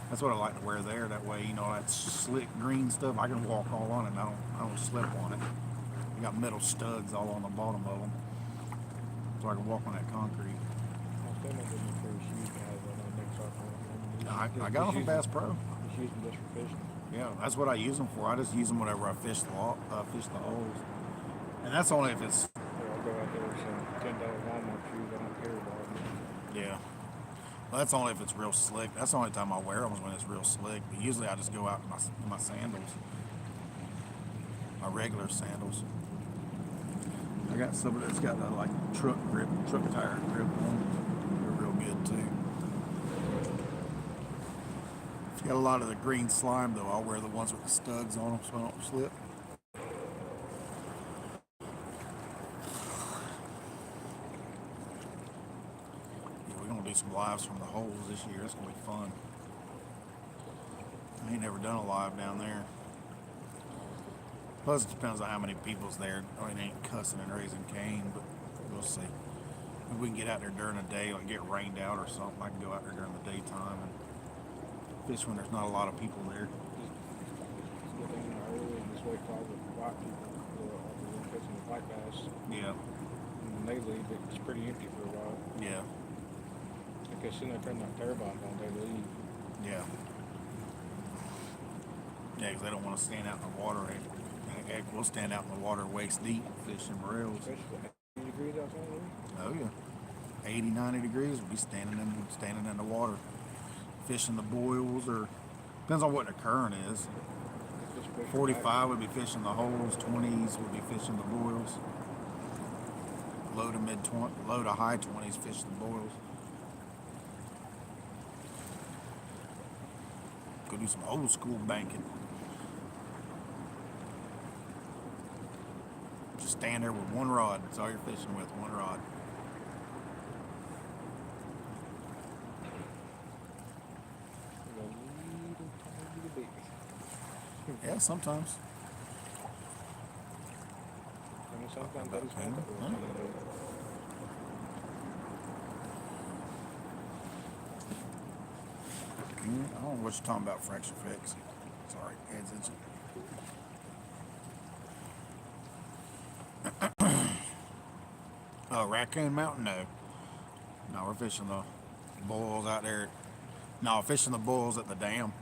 That's what I like to wear there. That way, you know, that slick green stuff, I can walk all on it and I don't slip on it. They got metal studs all on the bottom of them. So I can walk on that concrete. I'm still not getting the free shoes guys. I got them from Bass Pro. Just use them just for fishing. Yeah, that's what I use them for. I just use them whenever I fish the holes. And that's only if it's, Or I'll go out there with some $10 Walmart shoes. I don't care about them. yeah. Well, that's only if it's real slick. That's the only time I wear them is when it's real slick. But usually I just go out in my sandals, my regular sandals. I got some that's got a like truck tire grip on them. They're real good too. If you got a lot of the green slime though, I'll wear the ones with the studs on them so I don't slip. Do some lives from the holes this year. It's gonna be fun. I ain't never done a live down there. Plus it depends on how many people's there. I mean, it ain't cussing and raising Cain, but we'll see. If we can get out there during the day, like get rained out or something, I can go out there during the daytime and fish when there's not a lot of people there. Just get in there early and just wait for all the white people catching the white bass. Yeah, And when they leave, it's pretty empty for a while. yeah, Because soon they turn that turbine on, they leave. yeah. Yeah, because they don't want to stand out in the water and Heck, we'll stand out in the water waist deep fishing rails. Especially with 80 degrees outside, maybe? Oh yeah, 80, 90 degrees. We'll be standing in the water, fishing the boils, or depends on what the current is. Just fish 45 would be fishing the holes. 20s would be fishing the boils. Low to high 20s fishing the boils. Go do some old school banking. Just stand there with one rod. That's all you're fishing with, one rod. Yeah, sometimes. Sometimes that is fun. I don't know what you're talking about, fracture fix. Sorry, pay attention. Raccoon Mountain? No. No, we're fishing the boils out there. No, fishing the boils at the dam.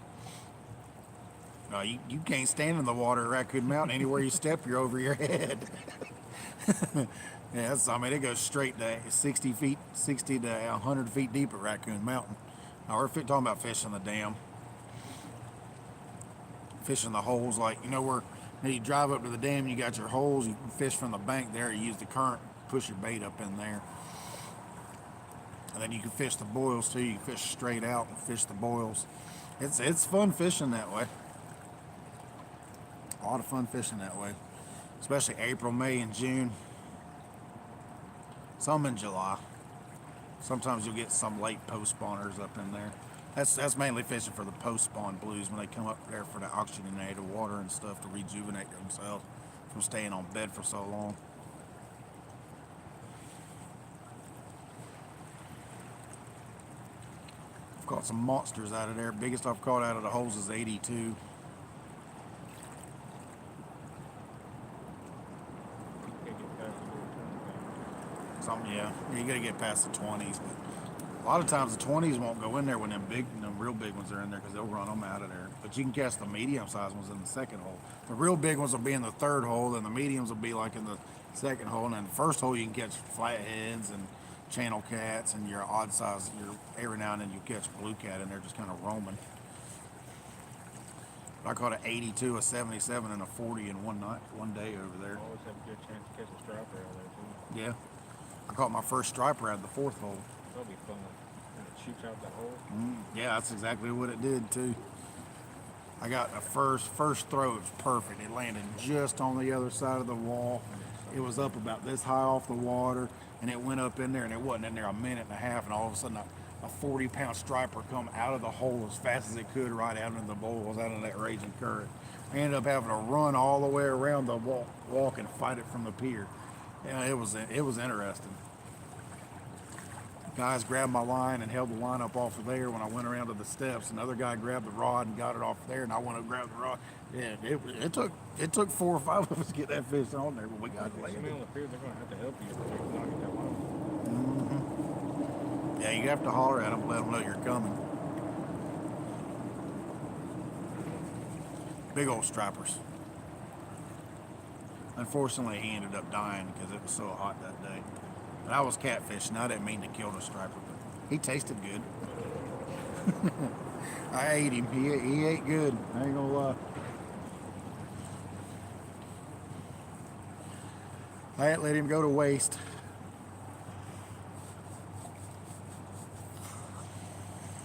You can't stand in the water at Raccoon Mountain. Anywhere you step, you're over your head. Yeah, it goes straight to 60 to 100 feet deep at Raccoon Mountain. Now, we're talking about fishing the dam. Fishing the holes, like, where you drive up to the dam, you got your holes, you can fish from the bank there, you use the current, push your bait up in there. And then you can fish the boils too. You can fish straight out and fish the boils. It's fun fishing that way. A lot of fun fishing that way, especially April, May, and June. Some in July. Sometimes you'll get some late post spawners up in there. That's mainly fishing for the post spawn blues when they come up there for the oxygenated water and stuff to rejuvenate themselves from staying on bed for so long. I've caught some monsters out of there. Biggest I've caught out of the holes is 82. Yeah, you gotta get past the 20s, but a lot of times the 20s won't go in there when them real big ones are in there because they'll run them out of there. But you can catch the medium-sized ones in the second hole. The real big ones will be in the third hole, and the mediums will be like in the second hole. And in the first hole, you can catch flatheads and channel cats, and your odd size. Every now and then you catch blue cat in there just kind of roaming. But I caught an 82, a 77, and a 40 in one day over there. Always have a good chance to catch a striper out there too. Yeah. I caught my first striper out of the fourth hole. That'll be fun. When it shoots out that hole. Yeah, that's exactly what it did too. I got the first throw. It was perfect. It landed just on the other side of the wall. It was up about this high off the water, and it went up in there, and it wasn't in there a minute and a half, and all of a sudden a 40-pound striper come out of the hole as fast as it could right out into the boils, out of that raging current. I ended up having to run all the way around the walk and fight it from the pier. Yeah, it was interesting. Guys grabbed my line and held the line up off of there when I went around to the steps. Another guy grabbed the rod and got it off there, and I went to grab the rod. Yeah, it took 4 or 5 of us to get that fish on there, but we got it landed. Somebody on the pier, they're going to have to help you if you're not getting that line. Yeah, you have to holler at them, let them know you're coming. Big old stripers. Unfortunately, he ended up dying because it was so hot that day. And I was catfishing. I didn't mean to kill the striper, but he tasted good. I ate him. He ate good. I ain't gonna lie. I ain't let him go to waste.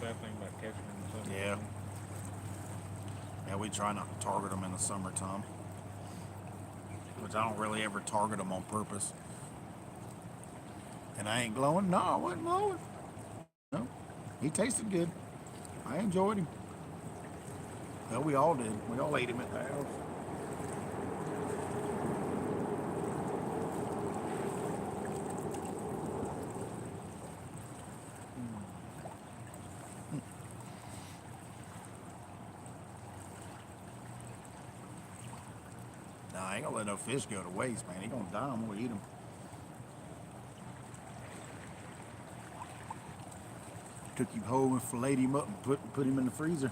Bad thing about catching them in the summer. Yeah. Yeah, we try not to target them in the summertime. Which I don't really ever target them on purpose. And I ain't glowing? No, I wasn't glowing. No, he tasted good. I enjoyed him. Well, we all did. We all ate him at the house. Nah, I ain't gonna let no fish go to waste, man. He gonna die. I'm gonna eat him. Took him home and filleted him up and put him in the freezer.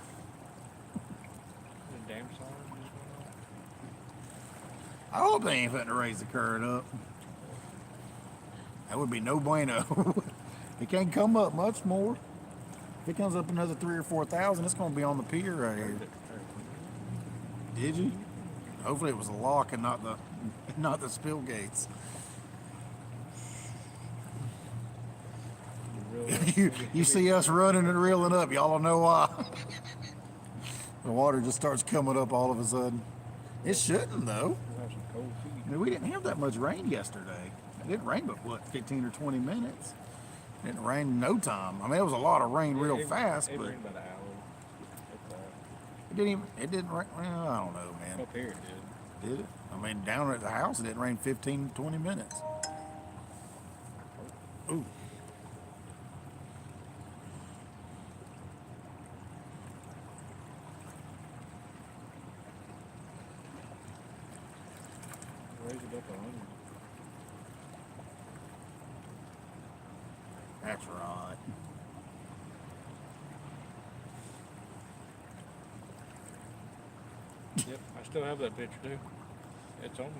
The damn song I hope they ain't fitting to raise the current up. That would be no bueno. It can't come up much more. If it comes up another 3,000 or 4,000, it's going to be on the pier right here. Did you? Hopefully it was a lock and not the spill gates. You see us running and reeling up, y'all don't know why. The water just starts coming up all of a sudden. It shouldn't though. I mean, we didn't have that much rain yesterday. It didn't rain but what, 15 or 20 minutes. It didn't rain no time. I mean, it was a lot of rain real fast, but rained about an hour. it didn't rain. Well, I don't know, man. Up here it did. Did it? I mean, down at the house, it didn't rain 15, 20 minutes. Ooh. Raise it up 100. That's right. Yep, I still have that picture too. It's on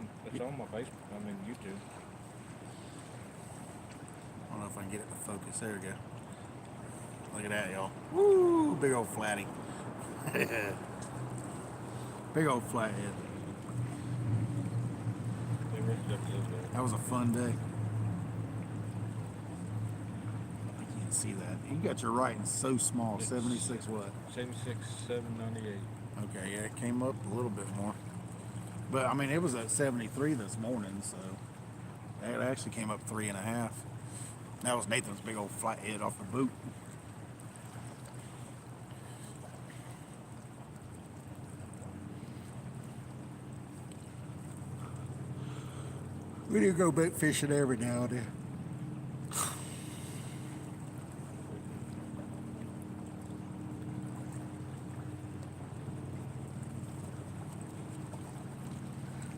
my Facebook. I mean YouTube. I don't know if I can get it to focus. There we go. Look at that, y'all. Woo! Big old flatty. Big old flathead. They raised it up a little bit. That was a fun day. I can't see that. You got your writing so small. 76 what? 76,798. Okay, yeah, it came up a little bit more. But I mean, it was at 73 this morning, so that actually came up 3.5. That was Nathan's big old flathead off the boot. We do go bait fishing every now and then.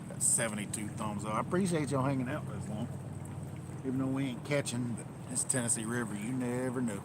That's 72 thumbs up. I appreciate y'all hanging out this long. Even though we ain't catching, but this Tennessee River, you never know.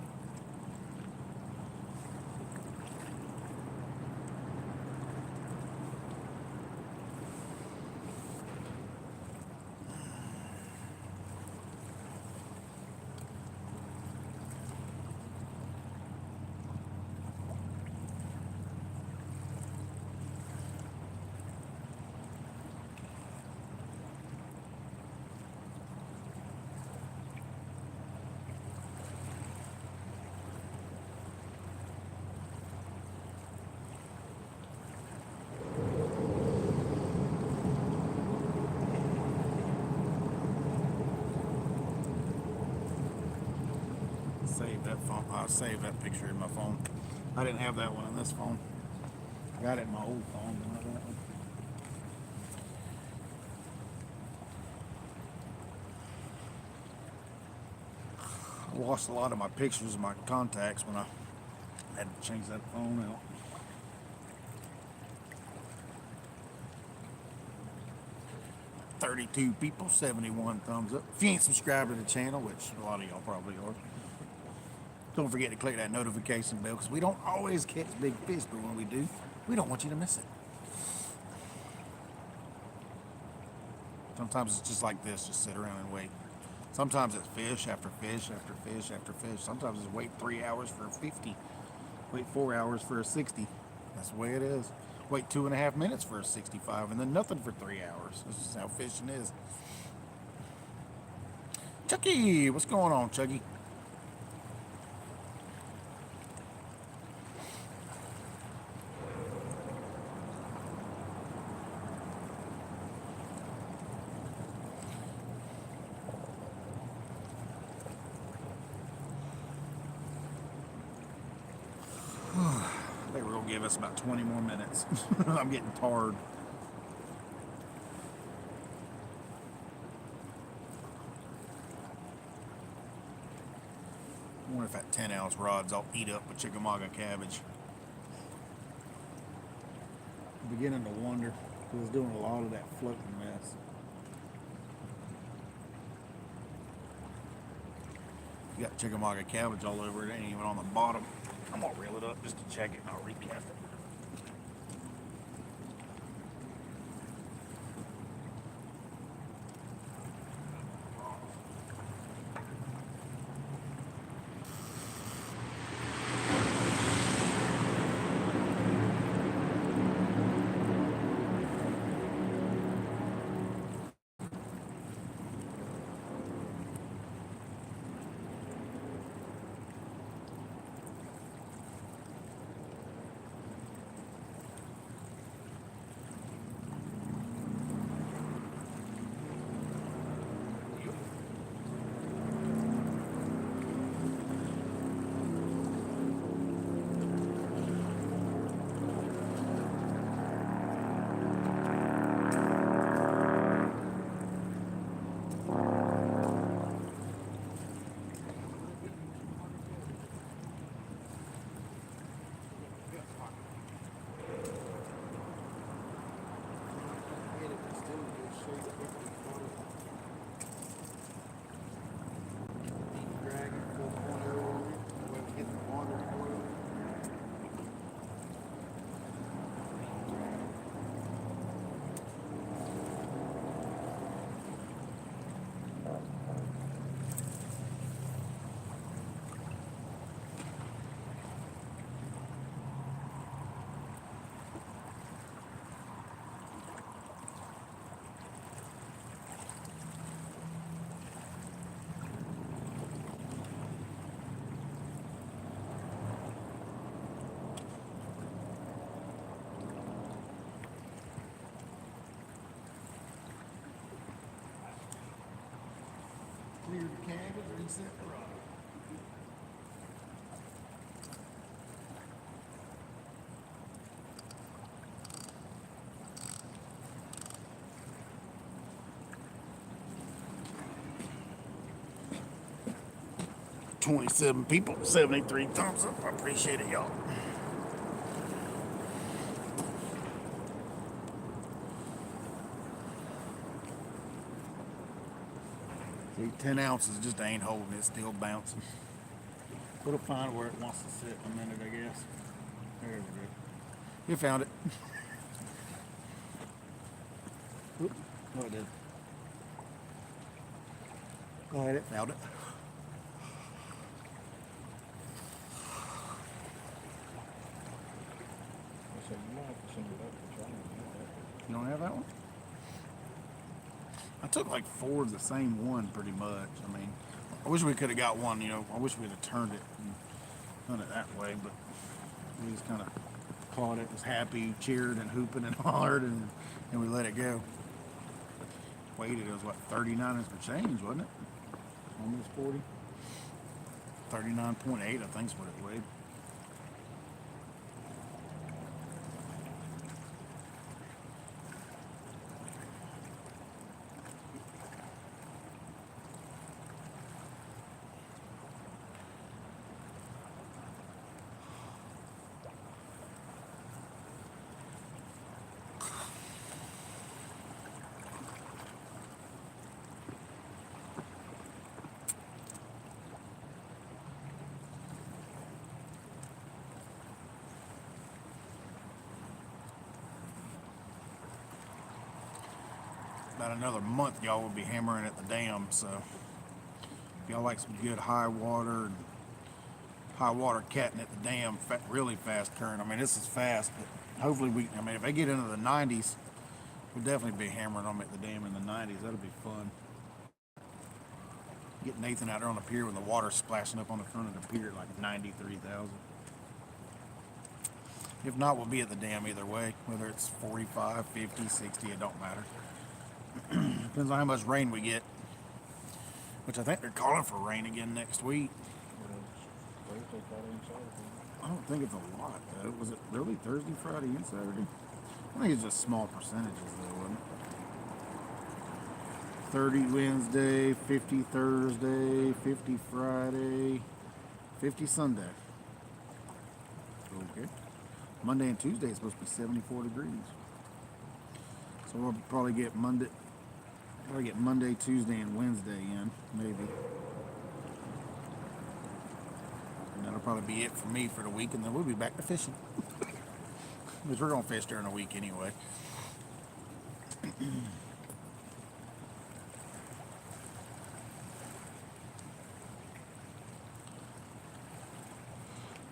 I saved that picture in my phone. I didn't have that one on this phone. I got it in my old phone, but not that one. I lost a lot of my pictures of my contacts when I had to change that phone out. "32 people, 71 thumbs up. If you ain't subscribed to the channel, which a lot of y'all probably are, don't forget to click that notification bell, because we don't always catch big fish, but when we do, we don't want you to miss it. Sometimes it's just like this, just sit around and wait. Sometimes it's fish after fish after fish after fish. Sometimes it's wait 3 hours for a 50. Wait 4 hours for a 60. That's the way it is. Wait 2.5 minutes for a 65, and then nothing for 3 hours. This is how fishing is. Chucky, what's going on, Chucky? They were gonna give us about 20 more minutes. I'm getting tired. I wonder if that 10-ounce rod's all eat up with Chickamauga cabbage. I'm beginning to wonder, because it's doing a lot of that floating mess. You got Chickamauga cabbage all over it, ain't even on the bottom. I'm gonna reel it up just to check it and I'll recast it. fix that garage. 27 people, 73 thumbs up. I appreciate it, y'all. See, 10 ounces just ain't holding it, still bouncing. It'll find where it wants to sit in a minute, I guess. There we go. You found it. Oop, oh, it did. Go ahead, it found it. So you might have to send it up for trying to do that. You don't have that one? I took like 4 of the same one pretty much. I mean, I wish we could have got one, you know, I wish we'd have turned it and done it that way, but we just kind of caught it, was happy, cheered and hooping and hollered, and we let it go. Weighed it was what, 39 and for change, wasn't it? Almost 40. 39.8, I think is what it weighed. About another month, y'all will be hammering at the dam. So, if y'all like some good high water catting at the dam, really fast current. I mean, this is fast, but hopefully I mean, if they get into the 90s, we'll definitely be hammering them at the dam in the 90s. That'll be fun. Get Nathan out there on the pier when the water's splashing up on the front of the pier at like 93,000. If not, we'll be at the dam either way, whether it's 45, 50, 60, it don't matter. Depends on how much rain we get, which I think they're calling for rain again next week. Thursday, Friday, and Saturday. I don't think it's a lot, though. Was it really Thursday, Friday, and Saturday? I think it's just small percentages, though, wasn't it? 30 Wednesday, 50 Thursday, 50 Friday, 50 Sunday. Okay. Monday and Tuesday is supposed to be 74 degrees. So we'll probably get Monday, Tuesday, and Wednesday in, maybe. And that'll probably be it for me for the week, and then we'll be back to fishing. Because we're going to fish during the week anyway.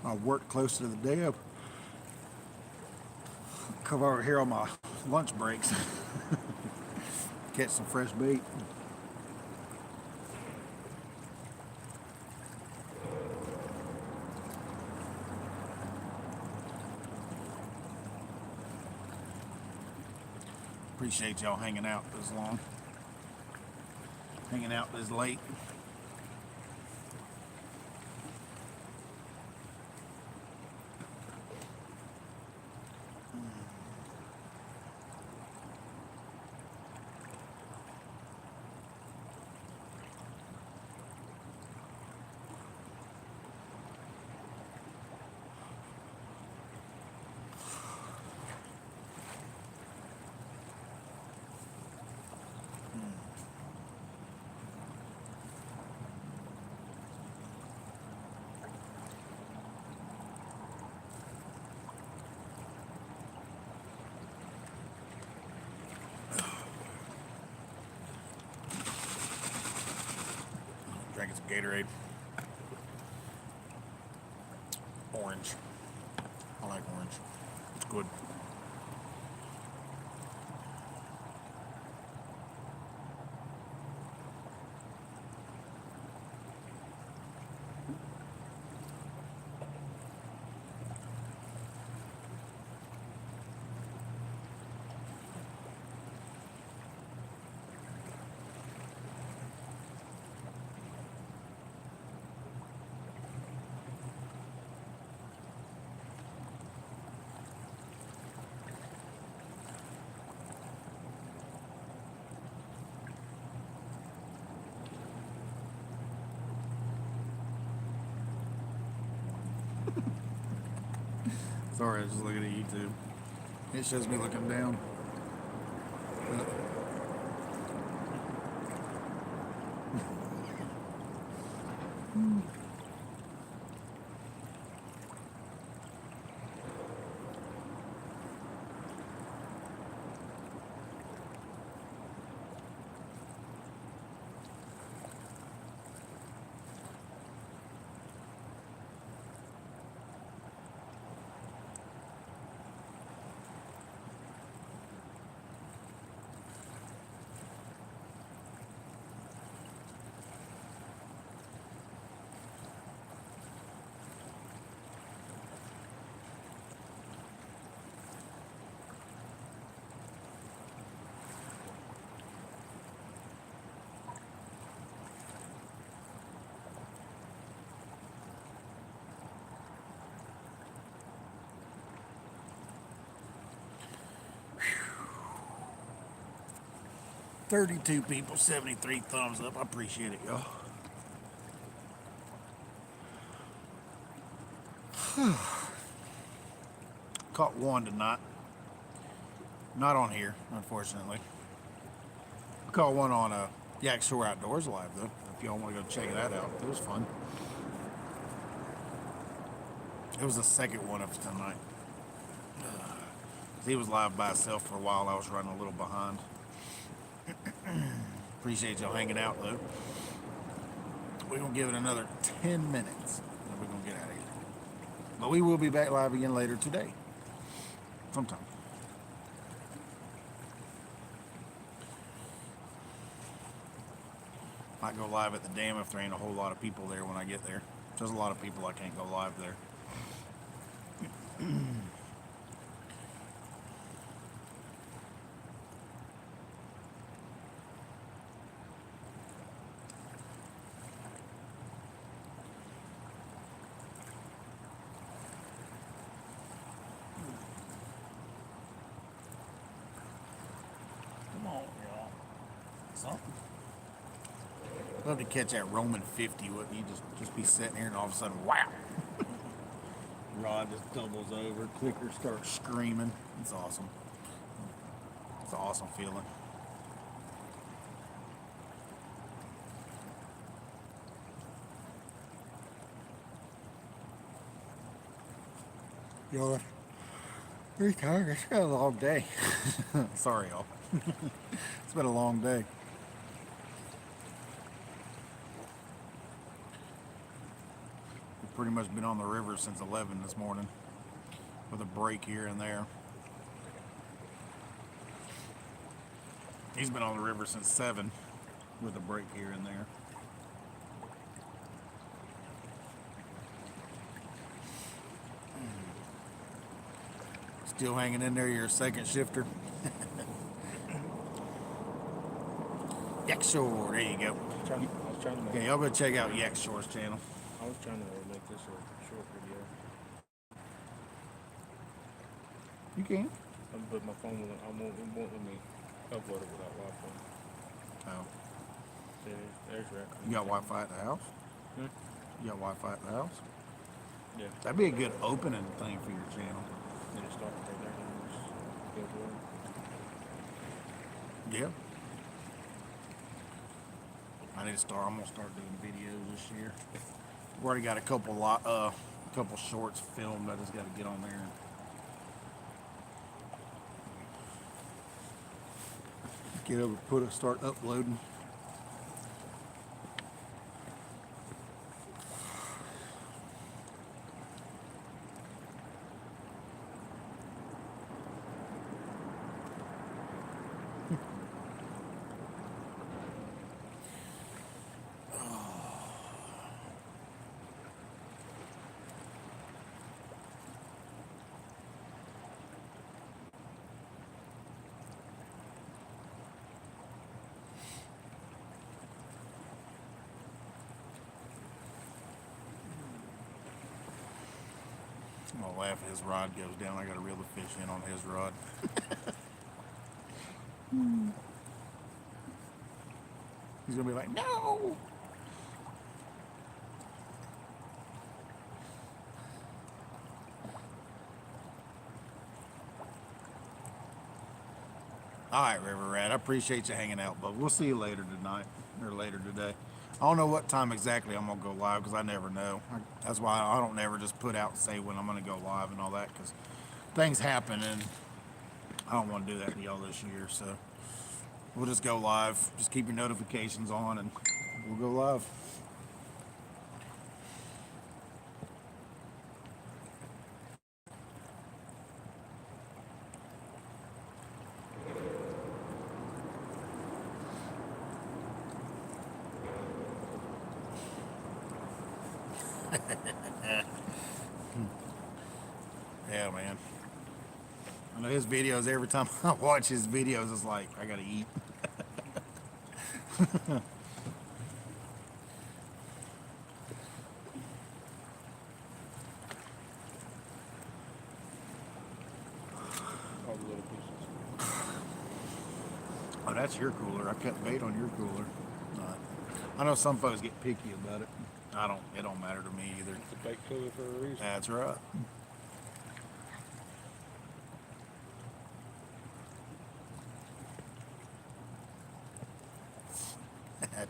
I'll work close to the dam. Come over here on my lunch breaks. Catch some fresh bait. Appreciate y'all hanging out this long. Hanging out this late. Drinking some Gatorade. Orange. I like orange. It's good. Sorry, I was just looking at YouTube. It shows me looking down. But 32 people, 73 thumbs up. I appreciate it, y'all. Caught one tonight. Not on here, unfortunately. Caught one on Yak Shore Outdoors Live, though. If y'all want to go check that out, it was fun. It was the second one of tonight. He was live by himself for a while. I was running a little behind. Appreciate y'all hanging out, though. We're going to give it another 10 minutes, and we're going to get out of here. But we will be back live again later today. Sometime. Might go live at the dam if there ain't a whole lot of people there when I get there. If there's a lot of people, I can't go live there. Come on, y'all. Something. Love to catch that Roman 50, wouldn't you? Just be sitting here and all of a sudden, wow! Rod just doubles over, clicker starts screaming. It's awesome. It's an awesome feeling. Y'all, pretty tired. It's been a long day. Sorry, y'all. It's been a long day. We've pretty much been on the river since 11 this morning, with a break here and there. He's been on the river since 7, with a break here and there. Still hanging in there, you're a second shifter. Yak Shore, there you go. I was trying to make. Okay, y'all go check out Yak Shore's channel. I was trying to make this a short video. You can. But my phone won't. It won't let me upload it without Wi-Fi. Oh. There's raccoon. You got Wi-Fi at the house? Hmm? You got Wi-Fi at the house? Yeah. That'd be a good opening thing for your channel. Then it starts right there and just go to it. Yeah. I need to start. I'm gonna start doing videos this year. We've already got a couple shorts filmed. I just got to get on there. Get over, start uploading. I'm gonna laugh if his rod goes down. I gotta reel the fish in on his rod. He's gonna be like, no! All right, River Rat. I appreciate you hanging out, but we'll see you later tonight or later today. I don't know what time exactly I'm gonna go live because I never know. That's why I don't never just put out and say when I'm gonna go live and all that because things happen and I don't want to do that to y'all this year. So we'll just go live. Just keep your notifications on and we'll go live. Yeah, man. I know his videos, every time I watch his videos, it's like, I gotta eat. All the little pieces. Oh, that's your cooler. I kept bait on your cooler. I know some folks get picky about it. It don't matter to me either. It's a bait cooler for a reason. That's right.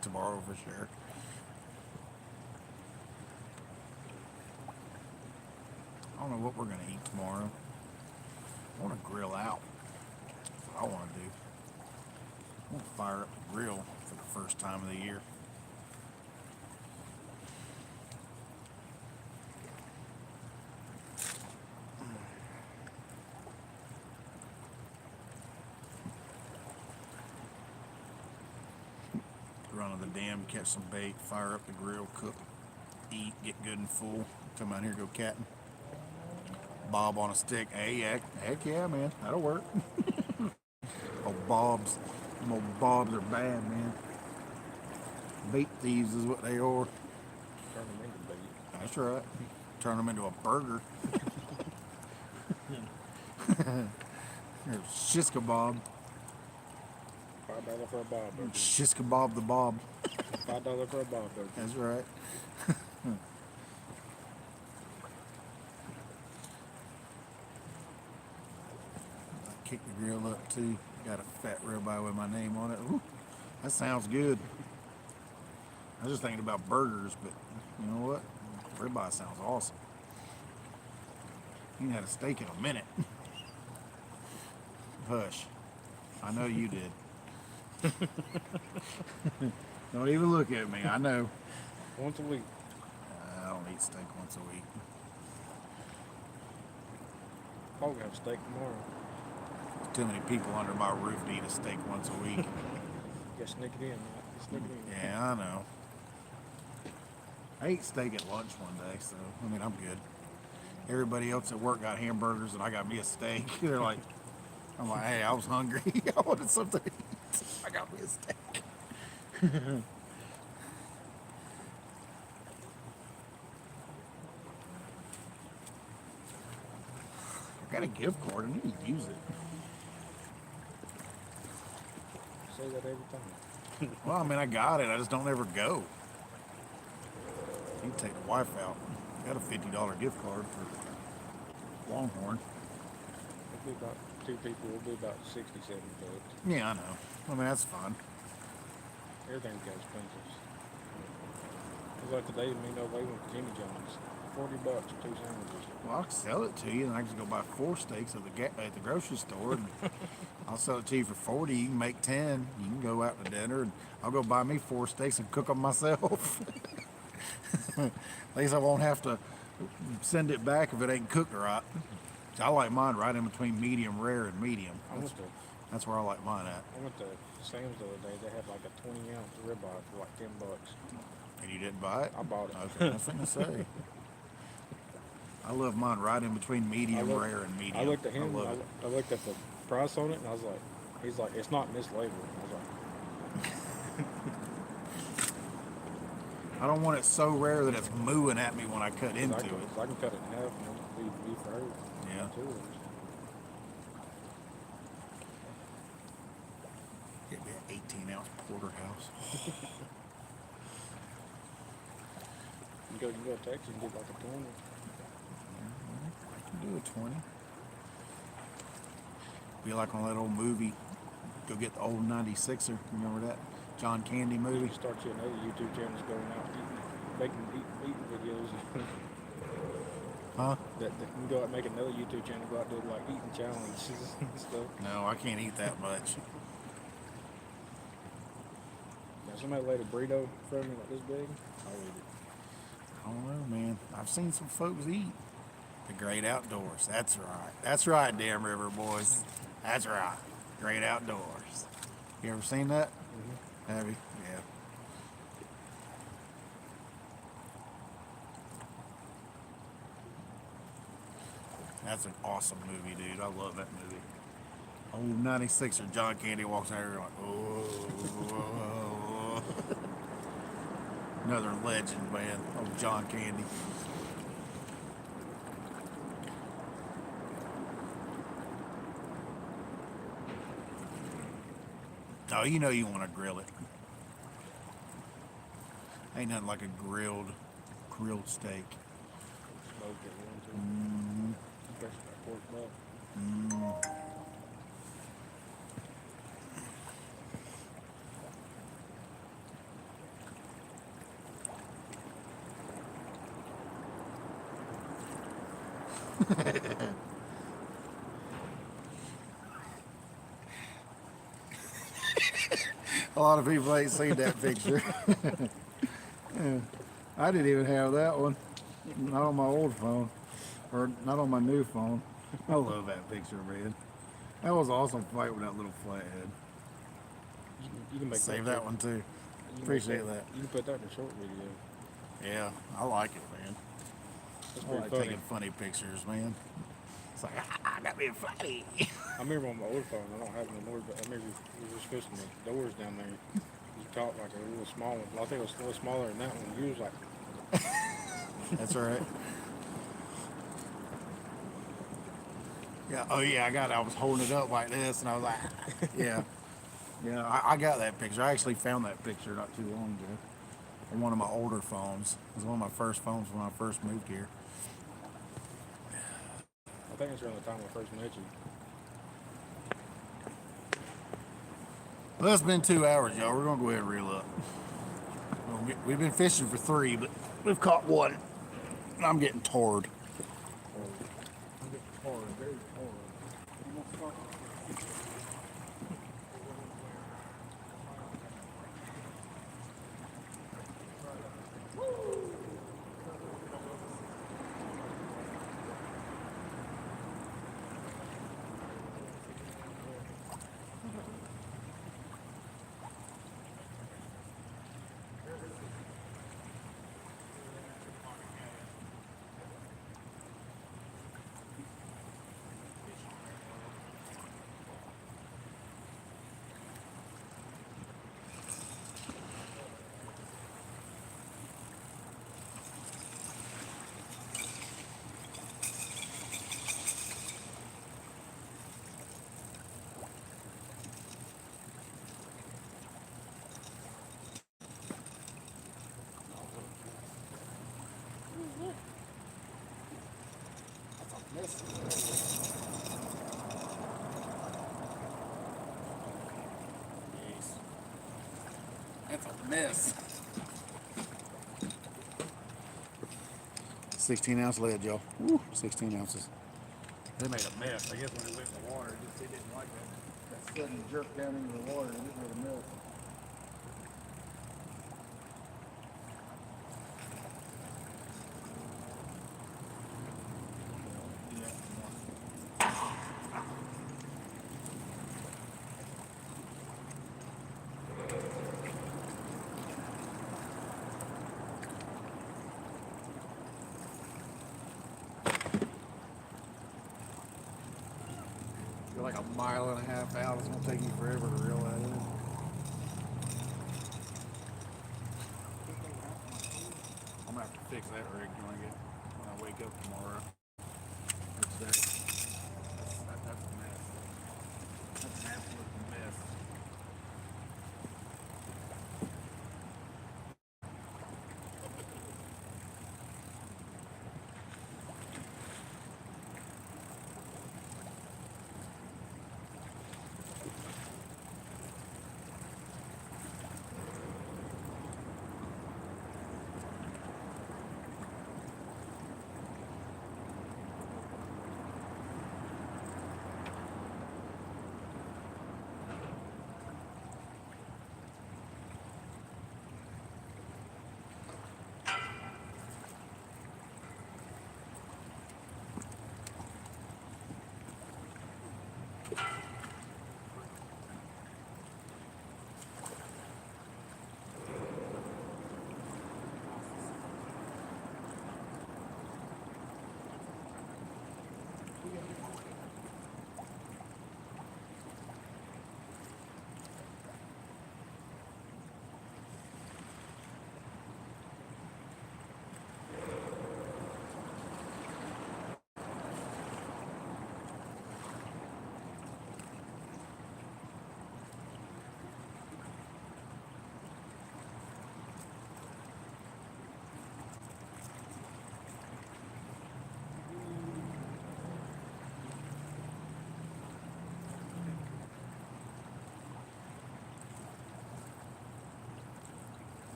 Tomorrow for sure. I don't know what we're gonna eat tomorrow. I want to grill out. That's what I want to do. I want to fire up the grill for the first time of the year. Run to the dam, catch some bait, fire up the grill, cook, eat, get good and full. Come out here, go catting. Bob on a stick. Hey, heck yeah, man. That'll work. Old bobs. Them old bobs are bad, man. Bait thieves is what they are. Turn them into bait. That's right. Turn them into a burger. There's shish kebab. $5 for a bob burger. Shish kebab the bob. $5 for a bob burger. That's right. I kicked the grill up too. Got a fat ribeye with my name on it. Ooh, that sounds good. I was just thinking about burgers, but you know what? Ribeye sounds awesome. You had a steak in a minute. Hush. I know you did. Don't even look at me. I know. Once a week. I don't eat steak once a week. I'll have steak tomorrow. Too many people under my roof to eat a steak once a week. Just sneak it in, right? Sneak it in. Yeah, I know. I ate steak at lunch one day, so I mean I'm good. Everybody else at work got hamburgers and I got me a steak. They're like, I'm like, hey, I was hungry. I wanted something to eat. I got me a steak. I got a gift card. I need to use it. Say that every time. Well, I mean, I got it. I just don't ever go. You can take the wife out. I got a $50 gift card for Longhorn. It'll be about 2 people. It'll be about 60, 70 bucks. Yeah, I know. I mean, that's fine. Everything's got expenses. It was like today, me and we went to Jimmy John's. $40, 2 sandwiches. Well, I'll sell it to you, and I can just go buy 4 steaks at the grocery store. And I'll sell it to you for 40. You can make 10. You can go out to dinner, and I'll go buy me 4 steaks and cook them myself. At least I won't have to send it back if it ain't cooked right. I like mine right in between medium rare and medium. That's where I like mine at. I went to Sam's the other day. They had like a 20-ounce ribeye for like $10. And you didn't buy it? I bought it. Okay, I was going to say. I love mine right in between medium rare and medium. I looked at him. I love it. I looked at the price on it, and I was like, he's like, it's not mislabeled. I was like, I don't want it so rare that it's mooing at me when I cut into it. I can cut it in half and leave beef for her. Yeah. Get me an 18-ounce porterhouse. You go to Texas and get like a 20. I can do a 20. Be like on that old movie, go get the old '96er. Remember that John Candy You movie? can start you another YouTube channel that's going out eating videos. Huh? That you can go out and make another YouTube channel, go out and do like eating challenges and stuff. No, I can't eat that much. Now somebody laid a burrito in front of me like this big, I'll eat it. I don't know, man. I've seen some folks eat. The great outdoors. That's right. That's right, Damn River boys. That's right. Great outdoors. You ever seen that? Mm-hmm. Have you? Yeah. That's an awesome movie, dude. I love that movie. Old '96er John Candy walks out here like, oh. Another legend, man. Old John Candy. Oh, you know you want to grill it. Ain't nothing like a grilled steak. Smoke it one too. Mm, Especially that pork butt. mm. A lot of people ain't seen that picture. Yeah. I didn't even have that one. Not on my old phone. Or not on my new phone. I love that picture, man. That was an awesome fight with that little flathead. You can make Save that one too. you can Appreciate make that. You can put that in a short video. Yeah, I like it, man. That's I pretty like funny. taking funny pictures, man. It's like, I got being funny. I remember on my old phone, I don't have it anymore, but I remember we were supposed to make doors down there. You talked like a little small one. Well, I think it was a little smaller than that one. You was like, That's all right. Yeah. Oh yeah, I got it. I was holding it up like this, and I was like, yeah, yeah. I got that picture. I actually found that picture not too long ago on one of my older phones. It was one of my first phones when I first moved here. I think it's around the time I first met you. Well, it's been 2 hours, y'all. We're gonna go ahead and reel up. We've been fishing for 3, but we've caught 1. And I'm getting torred. I'm getting hard, very hard. That's a mess. 16-ounce lead, y'all. Woo, 16 ounces. They made a mess. I guess when it went in the water, they didn't like that sudden jerk down into the water and it made a mess. You're like a mile and a half out. It's gonna take you forever to reel that in. I'm gonna have to fix that rig when I wake up tomorrow. That's a mess. That's an absolute mess.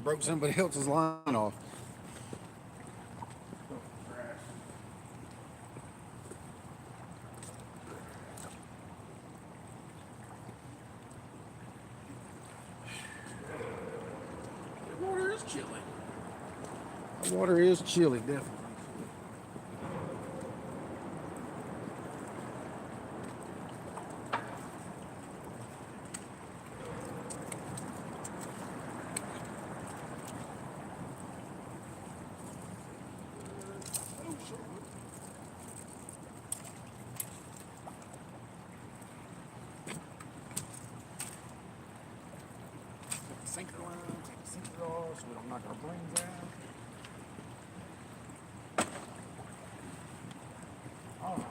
Broke somebody else's line off. The water is chilly. The water is chilly, definitely. Sinker line, take the sinker off so we don't knock our brains out. All right.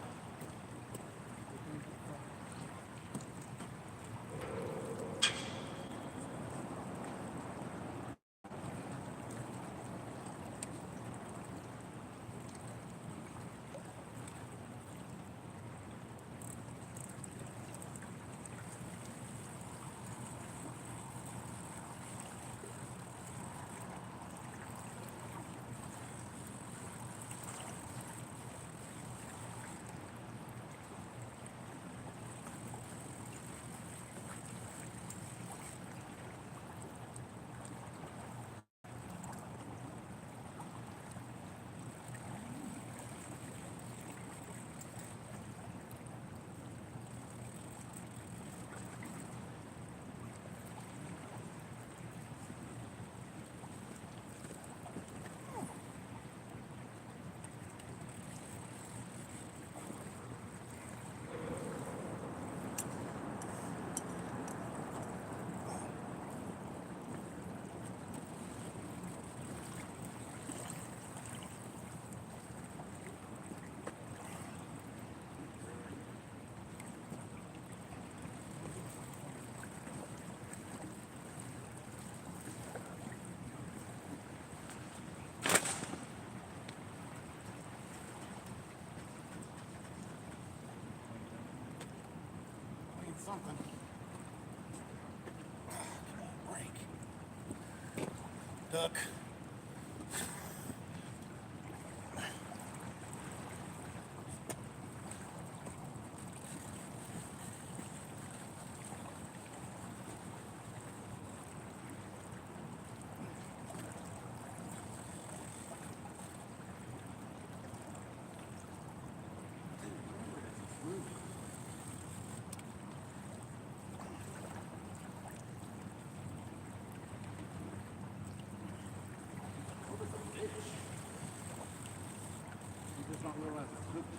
Something. Come on, break. Duck. You just don't realize it's hooked.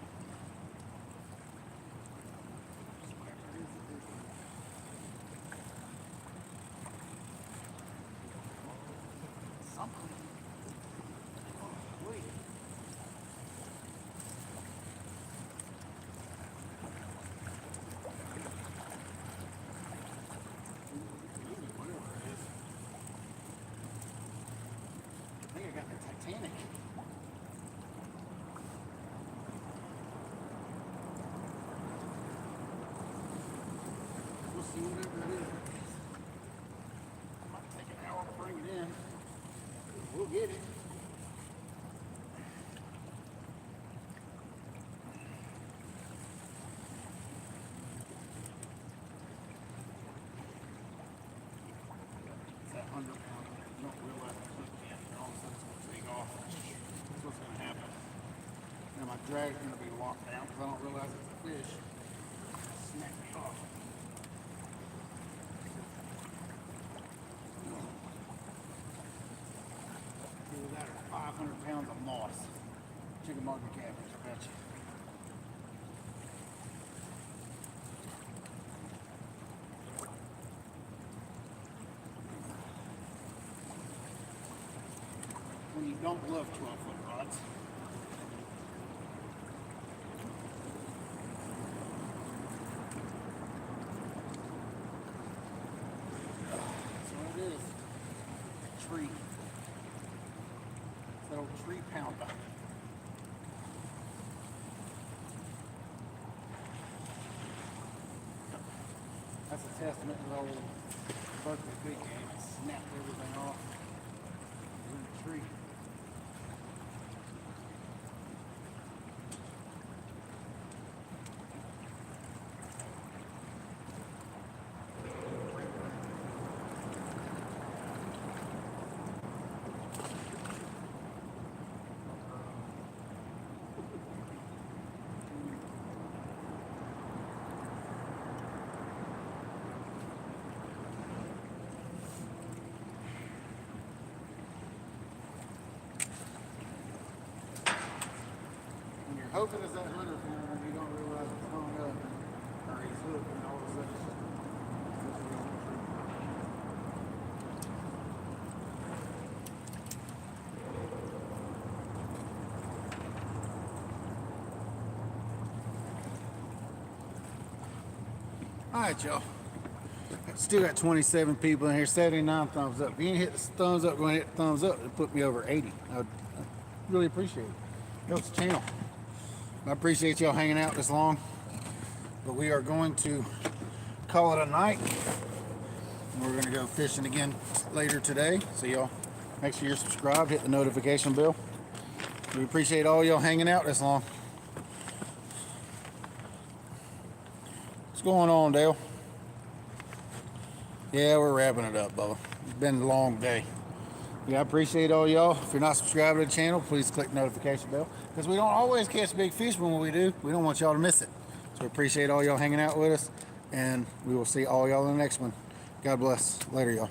Something. Oh, wait. I think I got the Titanic. We'll see whatever it is. It might take an hour to bring it in. We'll get it. It's that 100-pounder. You don't realize it's hooked in, and all of a sudden it's going to take off. That's what's going to happen. And my drag's going to be locked down because I don't realize it's a fish. Snap me off. Either that or 500 pounds of moss. Chicken market cabbage, I bet you. When you don't love 12-foot rods. That's what it is. Tree. It's that old tree pounder. That's a testament to the old birthday big game. It snapped everything off. tree. When you're hoping it's that hunter's horn and you don't realize it's hung up or he's hooked and all of a sudden it's just a real tree. All right, y'all. Still got 27 people in here, 79 thumbs up. If you ain't hit the thumbs up, go ahead and hit the thumbs up. It put me over 80. I really appreciate it. Helps the channel. I appreciate y'all hanging out this long. But we are going to call it a night. And we're going to go fishing again later today. So y'all make sure you're subscribed, hit the notification bell. We appreciate all y'all hanging out this long. What's going on, Dale? Yeah, we're wrapping it up, Bubba. It's been a long day. Yeah, I appreciate all y'all. If you're not subscribed to the channel, please click the notification bell. Because we don't always catch big fish, but when we do, we don't want y'all to miss it. So we appreciate all y'all hanging out with us. And we will see all y'all in the next one. God bless. Later, y'all.